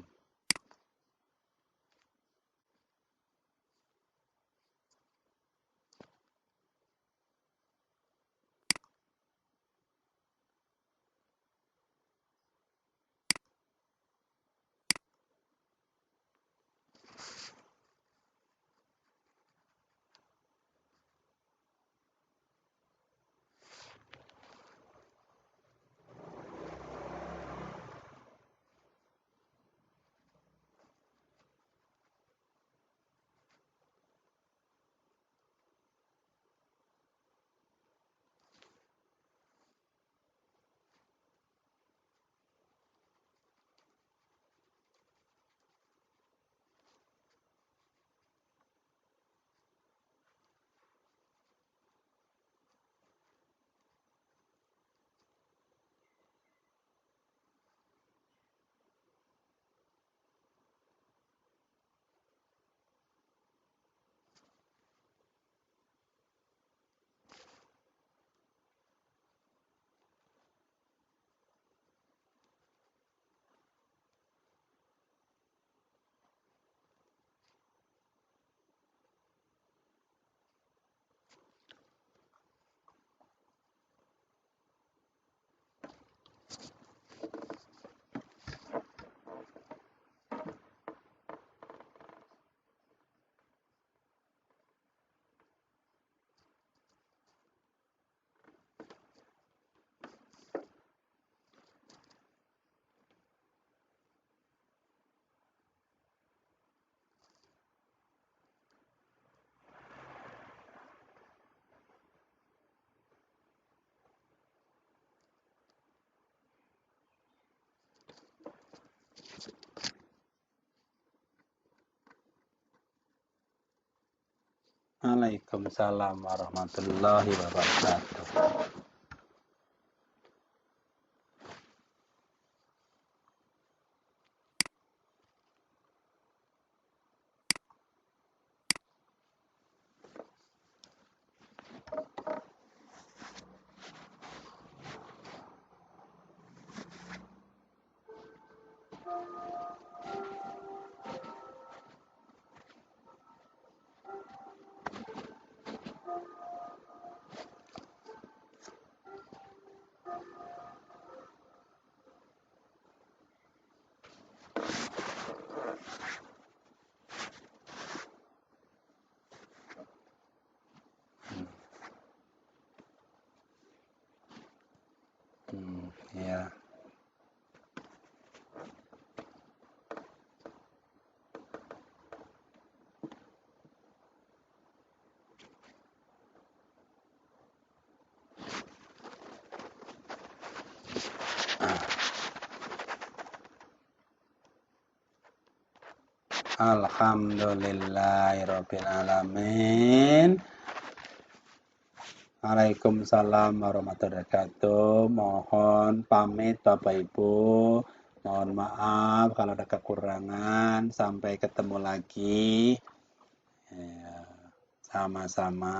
Waalaikumsalam warahmatullahi wabarakatuh. Ya. Alhamdulillahirabbil alamin. Waalaikumsalam warahmatullahi wabarakatuh. Mohon pamit Bapak Ibu. Mohon maaf kalau ada kekurangan. Sampai ketemu lagi. Ya, sama-sama.